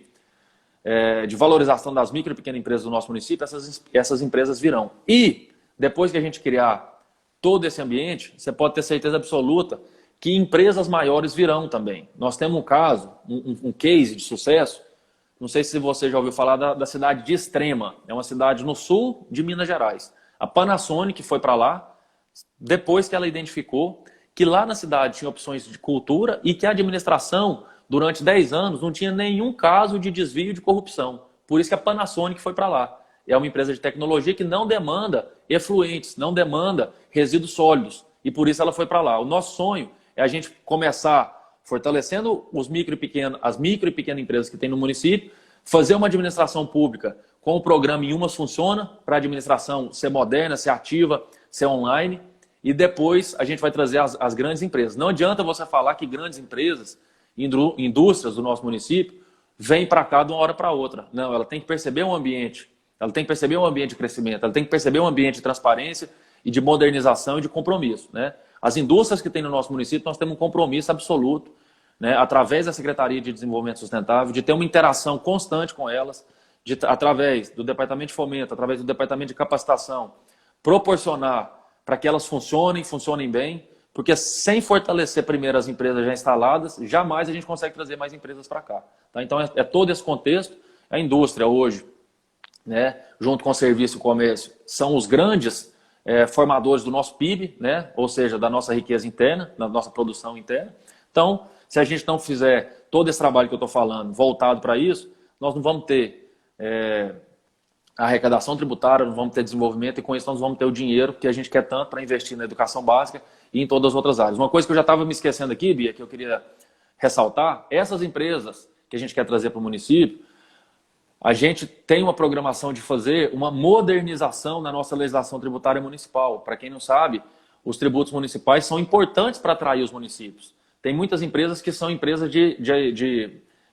valorização das micro e pequenas empresas do nosso município, essas empresas virão. E depois que a gente criar todo esse ambiente, você pode ter certeza absoluta que empresas maiores virão também. Nós temos um caso, um case de sucesso, não sei se você já ouviu falar da cidade de Extrema, é uma cidade no sul de Minas Gerais. A Panasonic foi para lá, depois que ela identificou que lá na cidade tinha opções de cultura e que a administração, durante 10 anos, não tinha nenhum caso de desvio de corrupção. Por isso que a Panasonic foi para lá. É uma empresa de tecnologia que não demanda efluentes, não demanda resíduos sólidos. E por isso ela foi para lá. O nosso sonho é a gente começar fortalecendo as micro e pequenas empresas que tem no município, fazer uma administração pública com o programa Inhumas Funciona, para a administração ser moderna, ser ativa, ser online. E depois a gente vai trazer as grandes empresas. Não adianta você falar que grandes empresas, indústrias do nosso município, vêm para cá de uma hora para outra. Não, ela tem que perceber um ambiente. Ela tem que perceber um ambiente de crescimento. Ela tem que perceber um ambiente de transparência e de modernização e de compromisso. Né? As indústrias que tem no nosso município, nós temos um compromisso absoluto, né, através da Secretaria de Desenvolvimento Sustentável, de ter uma interação constante com elas, através do Departamento de Fomento, através do Departamento de Capacitação, proporcionar para que elas funcionem bem, porque sem fortalecer primeiro as empresas já instaladas, jamais a gente consegue trazer mais empresas para cá. Tá? Então é todo esse contexto. A indústria hoje, né, junto com o serviço e o comércio, são os grandes formadores do nosso PIB, né, ou seja, da nossa riqueza interna, da nossa produção interna. Então, se a gente não fizer todo esse trabalho que eu estou falando voltado para isso, nós não vamos ter arrecadação tributária, não vamos ter desenvolvimento e com isso nós vamos ter o dinheiro que a gente quer tanto para investir na educação básica e em todas as outras áreas. Uma coisa que eu já estava me esquecendo aqui, Bia, que eu queria ressaltar, essas empresas que a gente quer trazer para o município, a gente tem uma programação de fazer uma modernização na nossa legislação tributária municipal. Para quem não sabe, os tributos municipais são importantes para atrair os municípios. Tem muitas empresas que são empresas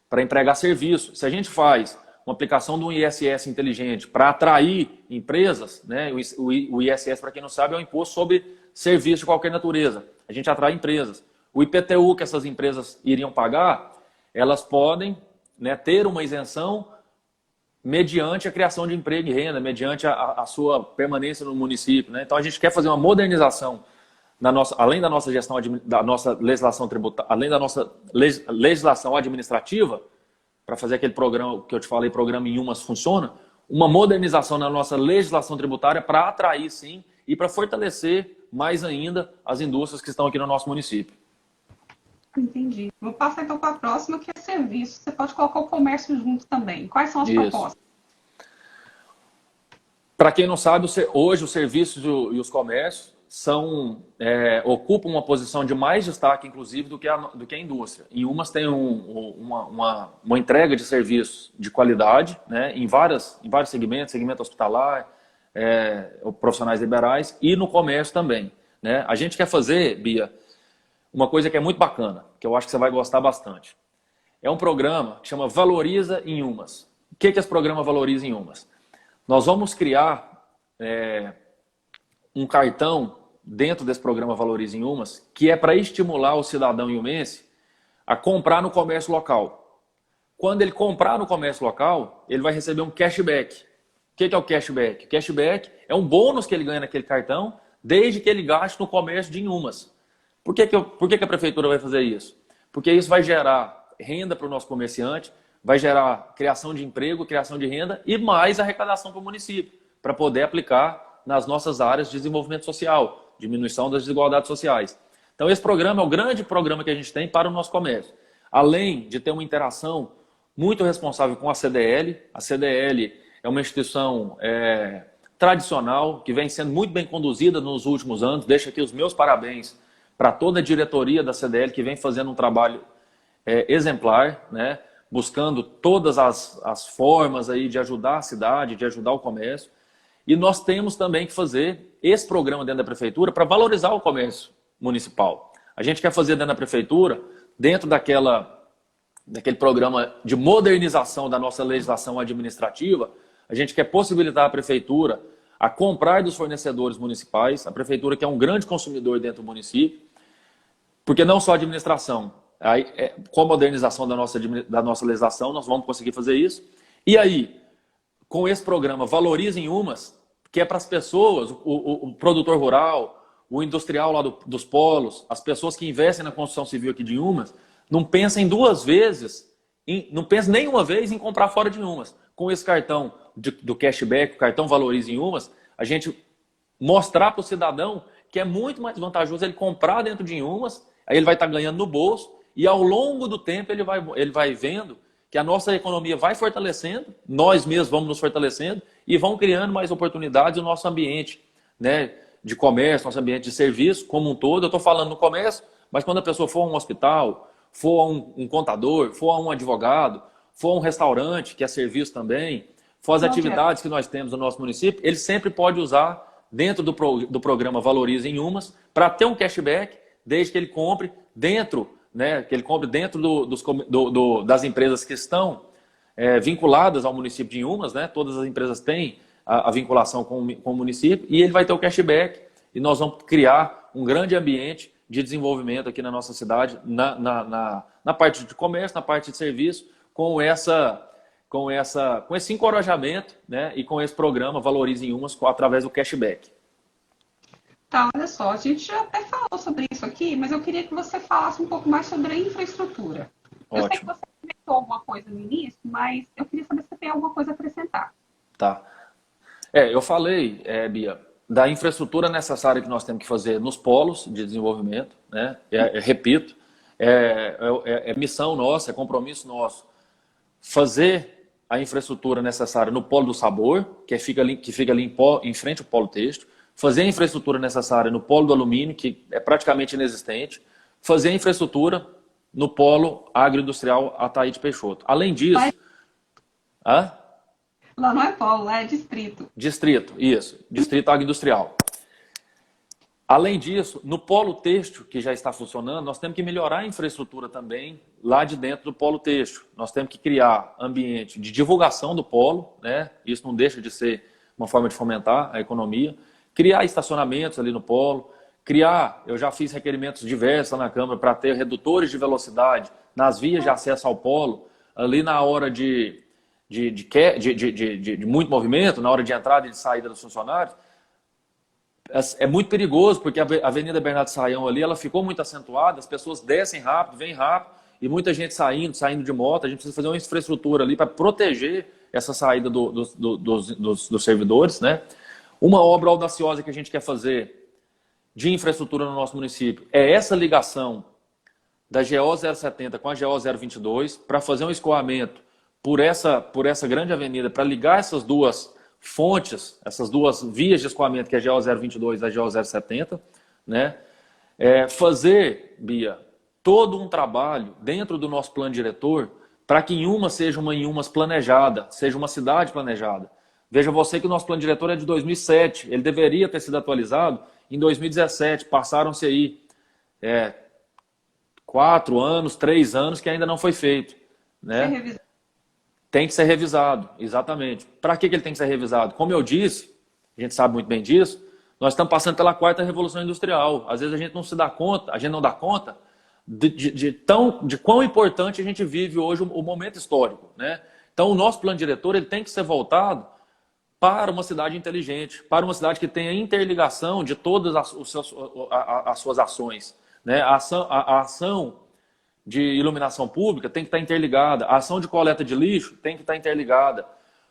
para empregar serviço. Se a gente faz uma aplicação de um ISS inteligente para atrair empresas, né? O ISS, para quem não sabe, é um imposto sobre serviço de qualquer natureza. A gente atrai empresas. O IPTU que essas empresas iriam pagar, elas podem, né, ter uma isenção mediante a criação de emprego e renda, mediante a sua permanência no município. Né? Então a gente quer fazer uma modernização, além da nossa gestão, da nossa legislação tributária, além da nossa legislação administrativa, para fazer aquele programa que eu te falei, programa Inhumas Funciona, uma modernização na nossa legislação tributária para atrair, sim, e para fortalecer mais ainda as indústrias que estão aqui no nosso município. Entendi. Vou passar então para a próxima, que é serviço. Você pode colocar o comércio junto também. Quais são as propostas? Para quem não sabe, hoje os serviços e os comércios ocupam uma posição de mais destaque, inclusive, do que a indústria. Em umas tem uma entrega de serviços de qualidade, né, em vários segmentos, segmento hospitalar, profissionais liberais, e no comércio também. Né? A gente quer fazer, Bia, uma coisa que é muito bacana, que eu acho que você vai gostar bastante. É um programa que chama Valoriza em Umas. O que esse programa Valoriza em Umas? Nós vamos criar um cartão dentro desse programa Valoriza em Umas, que é para estimular o cidadão iumense a comprar no comércio local. Quando ele comprar no comércio local, ele vai receber um cashback. O que é o cashback? O cashback é um bônus que ele ganha naquele cartão, desde que ele gaste no comércio de Inhumas. Por que a prefeitura vai fazer isso? Porque isso vai gerar renda para o nosso comerciante, vai gerar criação de emprego, criação de renda e mais arrecadação para o município, para poder aplicar nas nossas áreas de desenvolvimento social, diminuição das desigualdades sociais. Então, esse programa é o grande programa que a gente tem para o nosso comércio. Além de ter uma interação muito responsável com a CDL. A CDL é uma instituição tradicional, que vem sendo muito bem conduzida nos últimos anos. Deixo aqui os meus parabéns para toda a diretoria da CDL, que vem fazendo um trabalho exemplar, né? Buscando todas as formas aí de ajudar a cidade, de ajudar o comércio. E nós temos também que fazer esse programa dentro da prefeitura para valorizar o comércio municipal. A gente quer fazer dentro da prefeitura, dentro daquele programa de modernização da nossa legislação administrativa, a gente quer possibilitar a prefeitura a comprar dos fornecedores municipais, a prefeitura que é um grande consumidor dentro do município, porque não só a administração, com a modernização da nossa legislação, nós vamos conseguir fazer isso. E aí, com esse programa Valorize em Umas, que é para as pessoas, o produtor rural, o industrial lá dos polos, as pessoas que investem na construção civil aqui de Umas, não pensem duas vezes, não pensem nenhuma vez em comprar fora de Umas. Com esse cartão do cashback, o cartão Valorize em Umas, a gente mostrar para o cidadão que é muito mais vantajoso ele comprar dentro de Umas, aí ele vai estar ganhando no bolso, e ao longo do tempo ele vai vendo que a nossa economia vai fortalecendo, nós mesmos vamos nos fortalecendo e vão criando mais oportunidades no nosso ambiente, né, de comércio, nosso ambiente de serviço como um todo. Eu estou falando no comércio, mas quando a pessoa for a um hospital, for a um contador, for a um advogado, for a um restaurante, que é serviço também, for as atividades que nós temos no nosso município, ele sempre pode usar dentro do programa Valorize em Umas para ter um cashback, desde que ele compre dentro, né, das empresas que estão vinculadas ao município de Umas, né? Todas as empresas têm a vinculação com o município, e ele vai ter o cashback, e nós vamos criar um grande ambiente de desenvolvimento aqui na nossa cidade, na parte de comércio, na parte de serviço, com esse encorajamento, né, e com esse programa Valorize em Umas através do cashback. Tá, olha só, a gente já até falou sobre isso aqui, mas eu queria que você falasse um pouco mais sobre a infraestrutura. Eu sei que você comentou alguma coisa no início, mas eu queria saber se você tem alguma coisa a acrescentar. Tá. Eu falei, Bia, da infraestrutura necessária que nós temos que fazer nos polos de desenvolvimento, né? Repito, é missão nossa, é compromisso nosso fazer a infraestrutura necessária no polo do sabor, que fica ali em frente ao polo têxtil, fazer a infraestrutura necessária no polo do alumínio, que é praticamente inexistente, fazer a infraestrutura no polo agroindustrial Ataíde Peixoto. Além disso... Lá não é polo, lá é distrito. Distrito, isso. Distrito agroindustrial. Além disso, no polo têxtil, que já está funcionando, nós temos que melhorar a infraestrutura também lá de dentro do polo têxtil. Nós temos que criar ambiente de divulgação do polo, né? Isso não deixa de ser uma forma de fomentar a economia. Criar estacionamentos ali no polo. Eu já fiz requerimentos diversos lá na Câmara para ter redutores de velocidade nas vias de acesso ao polo, ali na hora de muito movimento, na hora de entrada e de saída dos funcionários. É muito perigoso, porque a Avenida Bernardo Saião ali, ela ficou muito acentuada, as pessoas descem rápido, vêm rápido, e muita gente saindo de moto. A gente precisa fazer uma infraestrutura ali para proteger essa saída dos servidores, né? Uma obra audaciosa que a gente quer fazer de infraestrutura no nosso município é essa ligação da GO 070 com a GO 022 para fazer um escoamento por essa grande avenida, para ligar essas duas fontes, essas duas vias de escoamento, que é a GO 022 e a GO 070, né? Fazer, Bia, todo um trabalho dentro do nosso plano diretor para que Inhumas seja uma Inhumas planejada, seja uma cidade planejada. Veja você que o nosso plano diretor é de 2007, ele deveria ter sido atualizado em 2017, passaram-se aí 4 anos, 3 anos que ainda não foi feito, né? Tem que ser revisado, exatamente. Para que ele tem que ser revisado? Como eu disse, a gente sabe muito bem disso, nós estamos passando pela 4ª Revolução Industrial. Às vezes a gente não se dá conta, de quão importante a gente vive hoje o momento histórico, né? Então o nosso plano diretor ele tem que ser voltado para uma cidade inteligente, para uma cidade que tenha interligação de todas as suas ações, né? A ação de iluminação pública tem que estar interligada, a ação de coleta de lixo tem que estar interligada.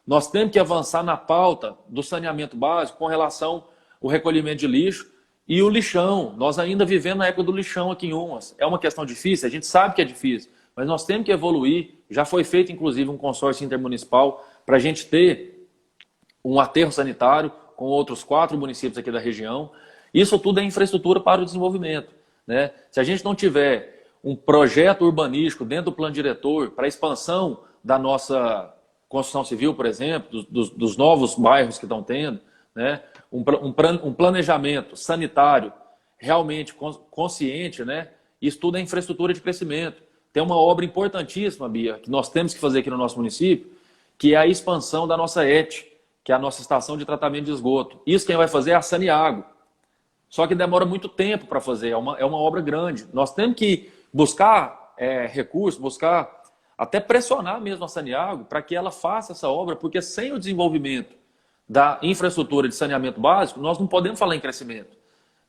Nós temos que avançar na pauta do saneamento básico com relação ao recolhimento de lixo e o lixão. Nós ainda vivemos na época do lixão aqui em Umas. É uma questão difícil, a gente sabe que é difícil, mas nós temos que evoluir. Já foi feito, inclusive, um consórcio intermunicipal para a gente ter um aterro sanitário com outros 4 municípios aqui da região. Isso tudo é infraestrutura para o desenvolvimento, né? Se a gente não tiver um projeto urbanístico dentro do plano diretor para a expansão da nossa construção civil, por exemplo, dos novos bairros que estão tendo, né? Um planejamento sanitário realmente consciente, né? Isso tudo é infraestrutura de crescimento. Tem uma obra importantíssima, Bia, que nós temos que fazer aqui no nosso município, que é a expansão da nossa ET, que é a nossa estação de tratamento de esgoto. Isso quem vai fazer é a Saneago. Só que demora muito tempo para fazer, é uma obra grande. Nós temos que buscar recursos, buscar até pressionar mesmo a Saneago para que ela faça essa obra, porque sem o desenvolvimento da infraestrutura de saneamento básico, nós não podemos falar em crescimento,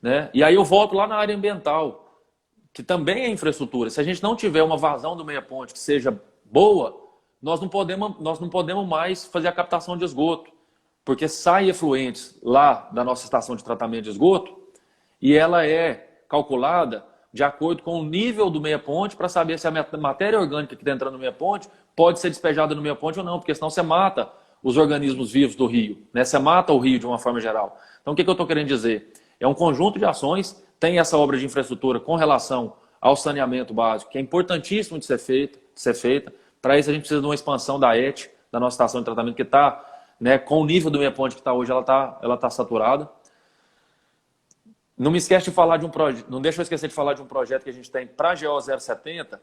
né? E aí eu volto lá na área ambiental, que também é infraestrutura. Se a gente não tiver uma vazão do meia-ponte que seja boa, nós não podemos mais fazer a captação de esgoto, porque saem efluentes lá da nossa estação de tratamento de esgoto e ela é calculada de acordo com o nível do meia-ponte para saber se a matéria orgânica que está entrando no meia-ponte pode ser despejada no meia-ponte ou não, porque senão você mata os organismos vivos do rio, né? Você mata o rio de uma forma geral. Então o que eu estou querendo dizer? É um conjunto de ações, tem essa obra de infraestrutura com relação ao saneamento básico, que é importantíssimo de ser feita. Para isso a gente precisa de uma expansão da ET, da nossa estação de tratamento, que está, né, com o nível do meia-ponte que está hoje, ela está saturada. Não me esquece de falar de um projeto, não deixa eu esquecer de falar de um projeto que a gente tem para a GO 070.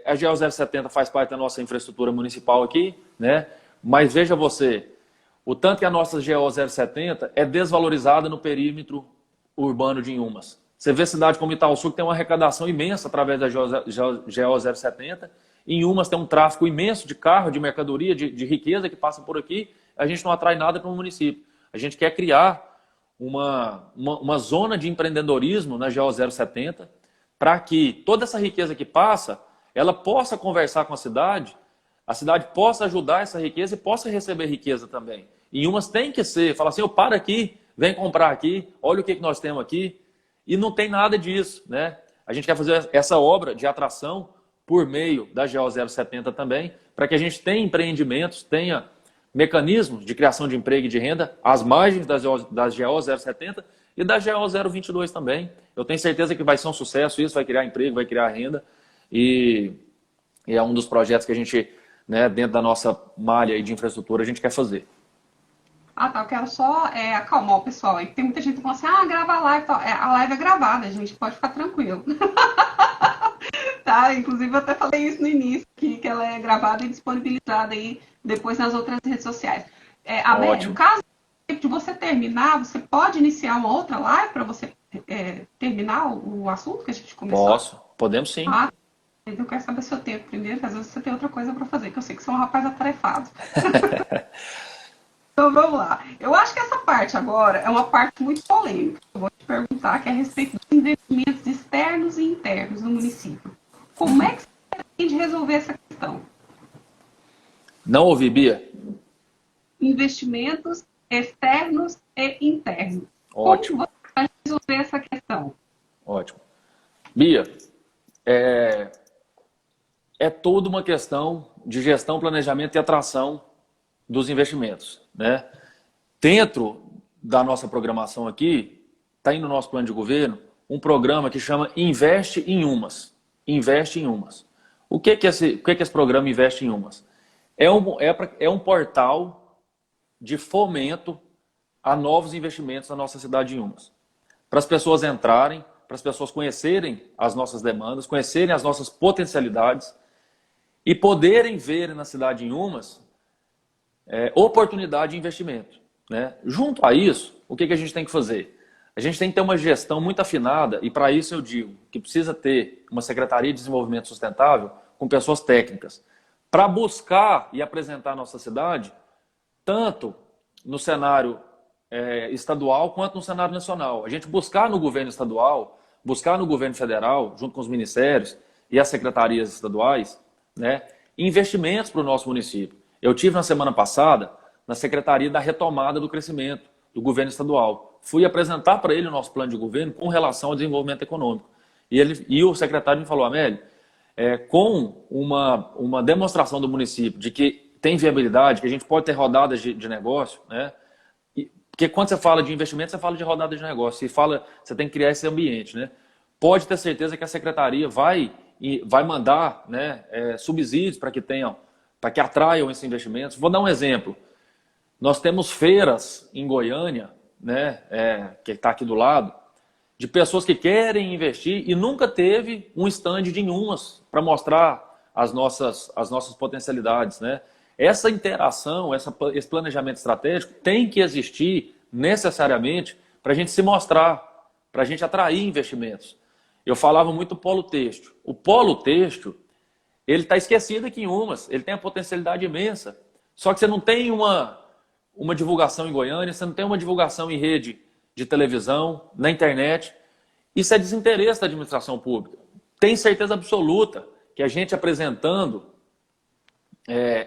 A GO 070 faz parte da nossa infraestrutura municipal aqui, né? Mas veja você, o tanto que a nossa GO 070 é desvalorizada no perímetro urbano de Inhumas. Você vê cidade como Itaúsu que tem uma arrecadação imensa através da GO 070. Em Inhumas tem um tráfego imenso de carro, de mercadoria, de riqueza que passa por aqui. A gente não atrai nada para o município. A gente quer criar uma zona de empreendedorismo na GO 070 para que toda essa riqueza que passa, ela possa conversar com a cidade possa ajudar essa riqueza e possa receber riqueza também. E umas tem que ser, fala assim, eu paro aqui, vem comprar aqui, olha o que nós temos aqui. E não tem nada disso, né? A gente quer fazer essa obra de atração por meio da GO 070 também, para que a gente tenha empreendimentos, tenha mecanismos de criação de emprego e de renda às margens da GO 070 e da GO 022 também. Eu tenho certeza que vai ser um sucesso isso, vai criar emprego, vai criar renda e é um dos projetos que a gente, né, dentro da nossa malha aí de infraestrutura, a gente quer fazer. Ah, tá. Eu quero só acalmar o pessoal aí. Tem muita gente que fala assim, grava a live. A live é gravada, a gente pode ficar tranquilo. Tá? Inclusive, eu até falei isso no início, que ela é gravada e disponibilizada aí depois nas outras redes sociais. Amélia, no caso de você terminar, você pode iniciar uma outra live para você terminar o assunto que a gente começou? Podemos sim. Eu quero saber seu tempo primeiro, porque às vezes você tem outra coisa para fazer, que eu sei que você é um rapaz atarefado. Então vamos lá. Eu acho que essa parte agora é uma parte muito polêmica. Eu vou te perguntar que é a respeito dos investimentos externos e internos no município. Como é que você pretende resolver essa questão? Não ouvi, Bia. Investimentos externos e internos. Ótimo. Como você vai resolver essa questão? Ótimo. Bia, é toda uma questão de gestão, planejamento e atração dos investimentos, né? Dentro da nossa programação aqui, está aí no nosso plano de governo, um programa que chama Investe em Umas. Investe em Umas. O que é esse programa Investe em Umas? É um portal de fomento a novos investimentos na nossa cidade de Inhumas. Para as pessoas entrarem, para as pessoas conhecerem as nossas demandas, conhecerem as nossas potencialidades e poderem ver na cidade de Inhumas oportunidade de investimento, né? Junto a isso, o que a gente tem que fazer? A gente tem que ter uma gestão muito afinada e para isso eu digo que precisa ter uma Secretaria de Desenvolvimento Sustentável com pessoas técnicas para buscar e apresentar a nossa cidade tanto no cenário estadual quanto no cenário nacional. A gente buscar no governo estadual, buscar no governo federal, junto com os ministérios, e as secretarias estaduais, né, investimentos para o nosso município. Eu tive na semana passada na Secretaria da Retomada do Crescimento do governo estadual. Fui apresentar para ele o nosso plano de governo com relação ao desenvolvimento econômico. E o secretário me falou, Amélio, com uma demonstração do município de que tem viabilidade, que a gente pode ter rodadas de negócio, né? Porque quando você fala de investimento, você fala de rodada de negócio, você tem que criar esse ambiente, né? Pode ter certeza que a secretaria vai mandar, né, subsídios para que atraiam esses investimentos. Vou dar um exemplo. Nós temos feiras em Goiânia, né, que está aqui do lado, de pessoas que querem investir e nunca teve um stand de Inhumas para mostrar as nossas potencialidades, né? Essa interação, esse planejamento estratégico tem que existir necessariamente para a gente se mostrar, para a gente atrair investimentos. Eu falava muito do polo têxtil. O polo têxtil, ele está esquecido aqui em Inhumas, ele tem a potencialidade imensa, só que você não tem uma divulgação em Goiânia, você não tem uma divulgação em rede de televisão, na internet. Isso é desinteresse da administração pública. Tenho certeza absoluta que a gente apresentando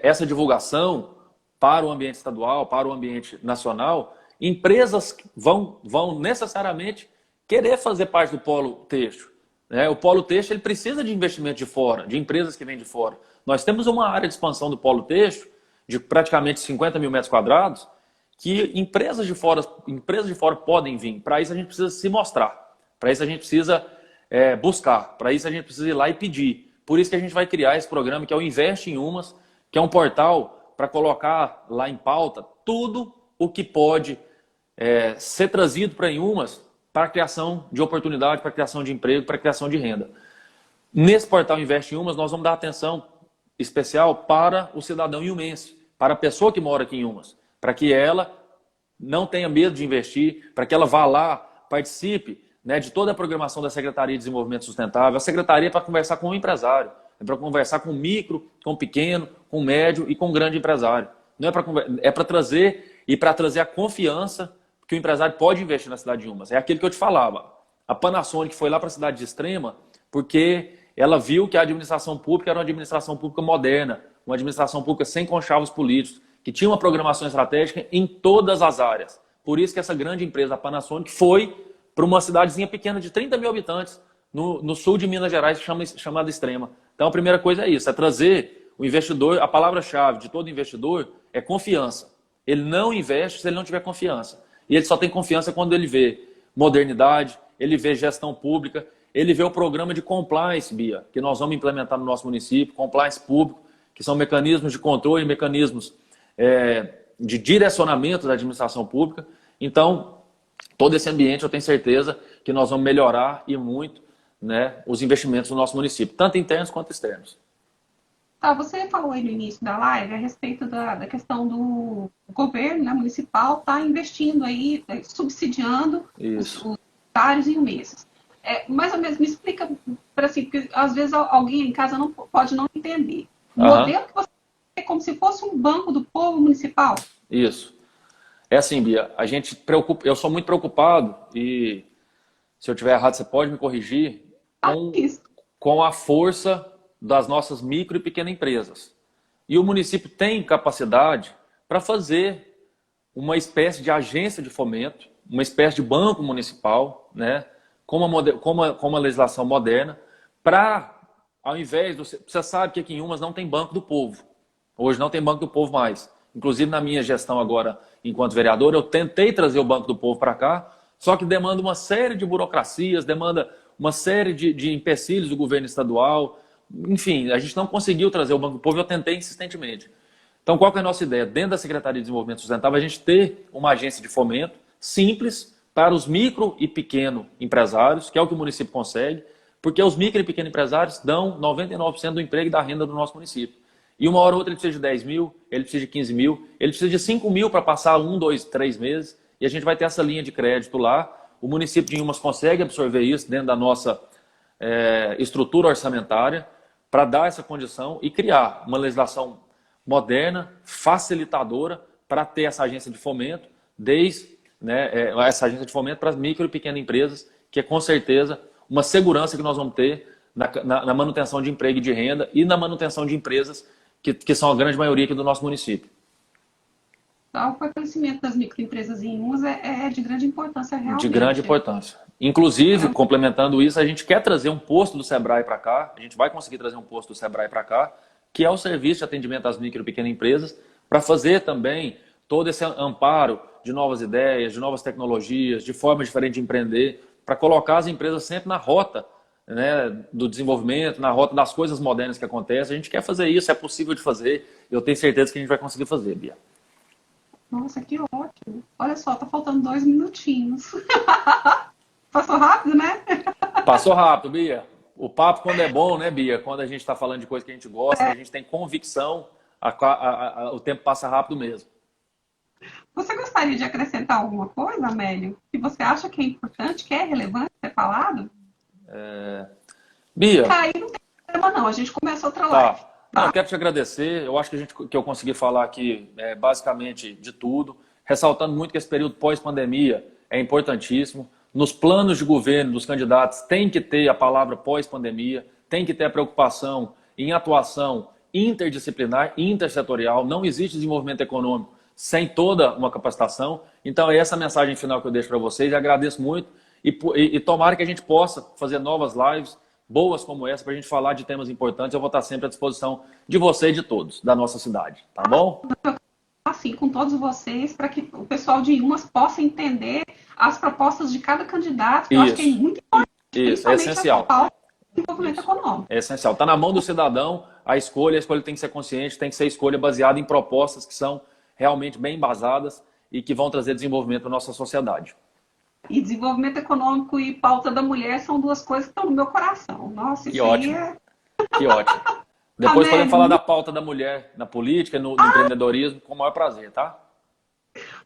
essa divulgação para o ambiente estadual, para o ambiente nacional, empresas vão necessariamente querer fazer parte do polo têxtil, né? O polo têxtil ele precisa de investimento de fora, de empresas que vêm de fora. Nós temos uma área de expansão do polo têxtil de praticamente 50 mil metros quadrados, que empresas de fora podem vir. Para isso a gente precisa se mostrar, para isso a gente precisa buscar, para isso a gente precisa ir lá e pedir. Por isso que a gente vai criar esse programa que é o Investe em Umas, que é um portal para colocar lá em pauta tudo o que pode ser trazido para Inhumas para a criação de oportunidade, para a criação de emprego, para a criação de renda. Nesse portal Investe em Umas, nós vamos dar atenção especial para o cidadão inhumense, para a pessoa que mora aqui em Inhumas, para que ela não tenha medo de investir, para que ela vá lá, participe, né, de toda a programação da Secretaria de Desenvolvimento Sustentável. A Secretaria é para conversar com o empresário, é para conversar com o micro, com o pequeno, com o médio e com o grande empresário. Não é para trazer a confiança que o empresário pode investir na cidade de Inhumas. É aquilo que eu te falava. A Panasonic foi lá para a cidade de Extrema porque ela viu que a administração pública era uma administração pública moderna, uma administração pública sem conchavos políticos, que tinha uma programação estratégica em todas as áreas. Por isso que essa grande empresa, a Panasonic, foi para uma cidadezinha pequena de 30 mil habitantes, no sul de Minas Gerais, chamada Extrema. Então a primeira coisa é isso, é trazer o investidor, a palavra-chave de todo investidor é confiança. Ele não investe se ele não tiver confiança. E ele só tem confiança quando ele vê modernidade, ele vê gestão pública, ele vê o programa de compliance, Bia, que nós vamos implementar no nosso município, compliance público, que são mecanismos de controle, mecanismos de direcionamento da administração pública. Então, todo esse ambiente eu tenho certeza que nós vamos melhorar e muito, né, os investimentos no nosso município, tanto internos quanto externos. Tá, você falou aí no início da live a respeito da questão do governo, né, municipal tá investindo aí, subsidiando os usuários e meses. Mais ou menos, me explica, assim, porque às vezes alguém em casa pode não entender. O modelo que você é como se fosse um banco do povo municipal. Isso. É assim, Bia, eu sou muito preocupado e se eu estiver errado você pode me corrigir com a força das nossas micro e pequenas empresas. E o município tem capacidade para fazer uma espécie de agência de fomento, uma espécie de banco municipal, né, com uma legislação moderna, para, ao invés de... Você sabe que aqui em Inhumas não tem Banco do Povo. Hoje não tem Banco do Povo mais. Inclusive, na minha gestão agora, enquanto vereador, eu tentei trazer o Banco do Povo para cá, só que demanda uma série de burocracias, demanda uma série de empecilhos do governo estadual. Enfim, a gente não conseguiu trazer o Banco do Povo, eu tentei insistentemente. Então, qual que é a nossa ideia? Dentro da Secretaria de Desenvolvimento Sustentável, a gente ter uma agência de fomento simples para os micro e pequeno empresários, que é o que o município consegue, porque os micro e pequeno empresários dão 99% do emprego e da renda do nosso município. E uma hora ou outra ele precisa de 10 mil, ele precisa de 15 mil, ele precisa de 5 mil para passar 1, 2, 3 meses, e a gente vai ter essa linha de crédito lá. O município de Inhumas consegue absorver isso dentro da nossa estrutura orçamentária para dar essa condição e criar uma legislação moderna, facilitadora, para ter essa agência de fomento, essa agência de fomento para as micro e pequenas empresas, que é com certeza uma segurança que nós vamos ter na manutenção de emprego e de renda e na manutenção de empresas que são a grande maioria aqui do nosso município. O fortalecimento das microempresas em Umas é de grande importância realmente. De grande importância. Inclusive, complementando isso, a gente quer trazer um posto do Sebrae para cá, a gente vai conseguir trazer um posto do Sebrae para cá, que é o serviço de atendimento às micro e pequenas empresas, para fazer também todo esse amparo de novas ideias, de novas tecnologias, de formas diferentes de empreender, para colocar as empresas sempre na rota, né, do desenvolvimento, na rota das coisas modernas que acontecem. A gente quer fazer isso, é possível de fazer, eu tenho certeza que a gente vai conseguir fazer, Bia. Nossa, que ótimo. Olha só, tá faltando 2 minutinhos. Passou rápido, né? Passou rápido, Bia. O papo, quando é bom, né, Bia? Quando a gente está falando de coisa que a gente gosta, a gente tem convicção, o tempo passa rápido mesmo. Você gostaria de acrescentar alguma coisa, Amélio? Que você acha que é importante, que é relevante ser falado? Bia... Aí não tem problema não, a gente começa outra Tá. live. Não, eu quero te agradecer. Eu acho que eu consegui falar aqui basicamente de tudo, ressaltando muito que esse período pós-pandemia é importantíssimo. Nos planos de governo dos candidatos tem que ter a palavra pós-pandemia, tem que ter a preocupação em atuação interdisciplinar e intersetorial. Não existe desenvolvimento econômico sem toda uma capacitação. Então é essa a mensagem final que eu deixo para vocês. Eu agradeço muito e tomara que a gente possa fazer novas lives boas como essa, para a gente falar de temas importantes. Eu vou estar sempre à disposição de você e de todos, da nossa cidade. Tá bom? Assim, com todos vocês, para que o pessoal de Umas possa entender as propostas de cada candidato, que eu acho que é muito importante. Isso, é essencial. Desenvolvimento econômico. É essencial. Está na mão do cidadão a escolha tem que ser consciente, tem que ser escolha baseada em propostas que são realmente bem embasadas e que vão trazer desenvolvimento para a nossa sociedade. E desenvolvimento econômico e pauta da mulher são duas coisas que estão no meu coração. Nossa, que isso ótimo. aí Que ótimo. Depois Amélio, podemos falar da pauta da mulher na política, no empreendedorismo, com o maior prazer, tá?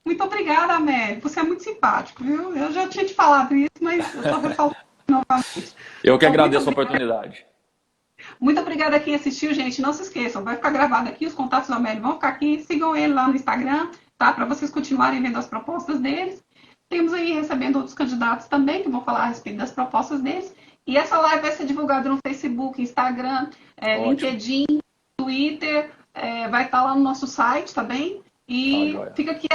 Muito obrigada, Amélio. Você é muito simpático, viu? Eu já tinha te falado isso, mas eu só ressalto novamente. Eu que agradeço a oportunidade. Muito obrigada a quem assistiu, gente. Não se esqueçam, vai ficar gravado aqui, os contatos do Amélio vão ficar aqui. Sigam ele lá no Instagram, tá? Para vocês continuarem vendo as propostas deles. Temos aí recebendo outros candidatos também que vão falar a respeito das propostas deles. E essa live vai ser divulgada no Facebook, Instagram, LinkedIn, Twitter, vai estar lá no nosso site, tá bem? E fica aqui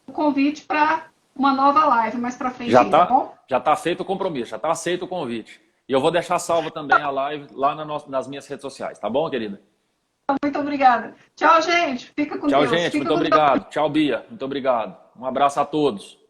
o convite para uma nova live mais para frente. Tá bom? Já está feito o compromisso, já está aceito o convite. E eu vou deixar salva também a live lá nas minhas redes sociais, tá bom, querida? Muito obrigada. Tchau, gente. Fica com Deus. Tchau, gente. Muito obrigado. Tchau, Bia. Muito obrigado. Um abraço a todos.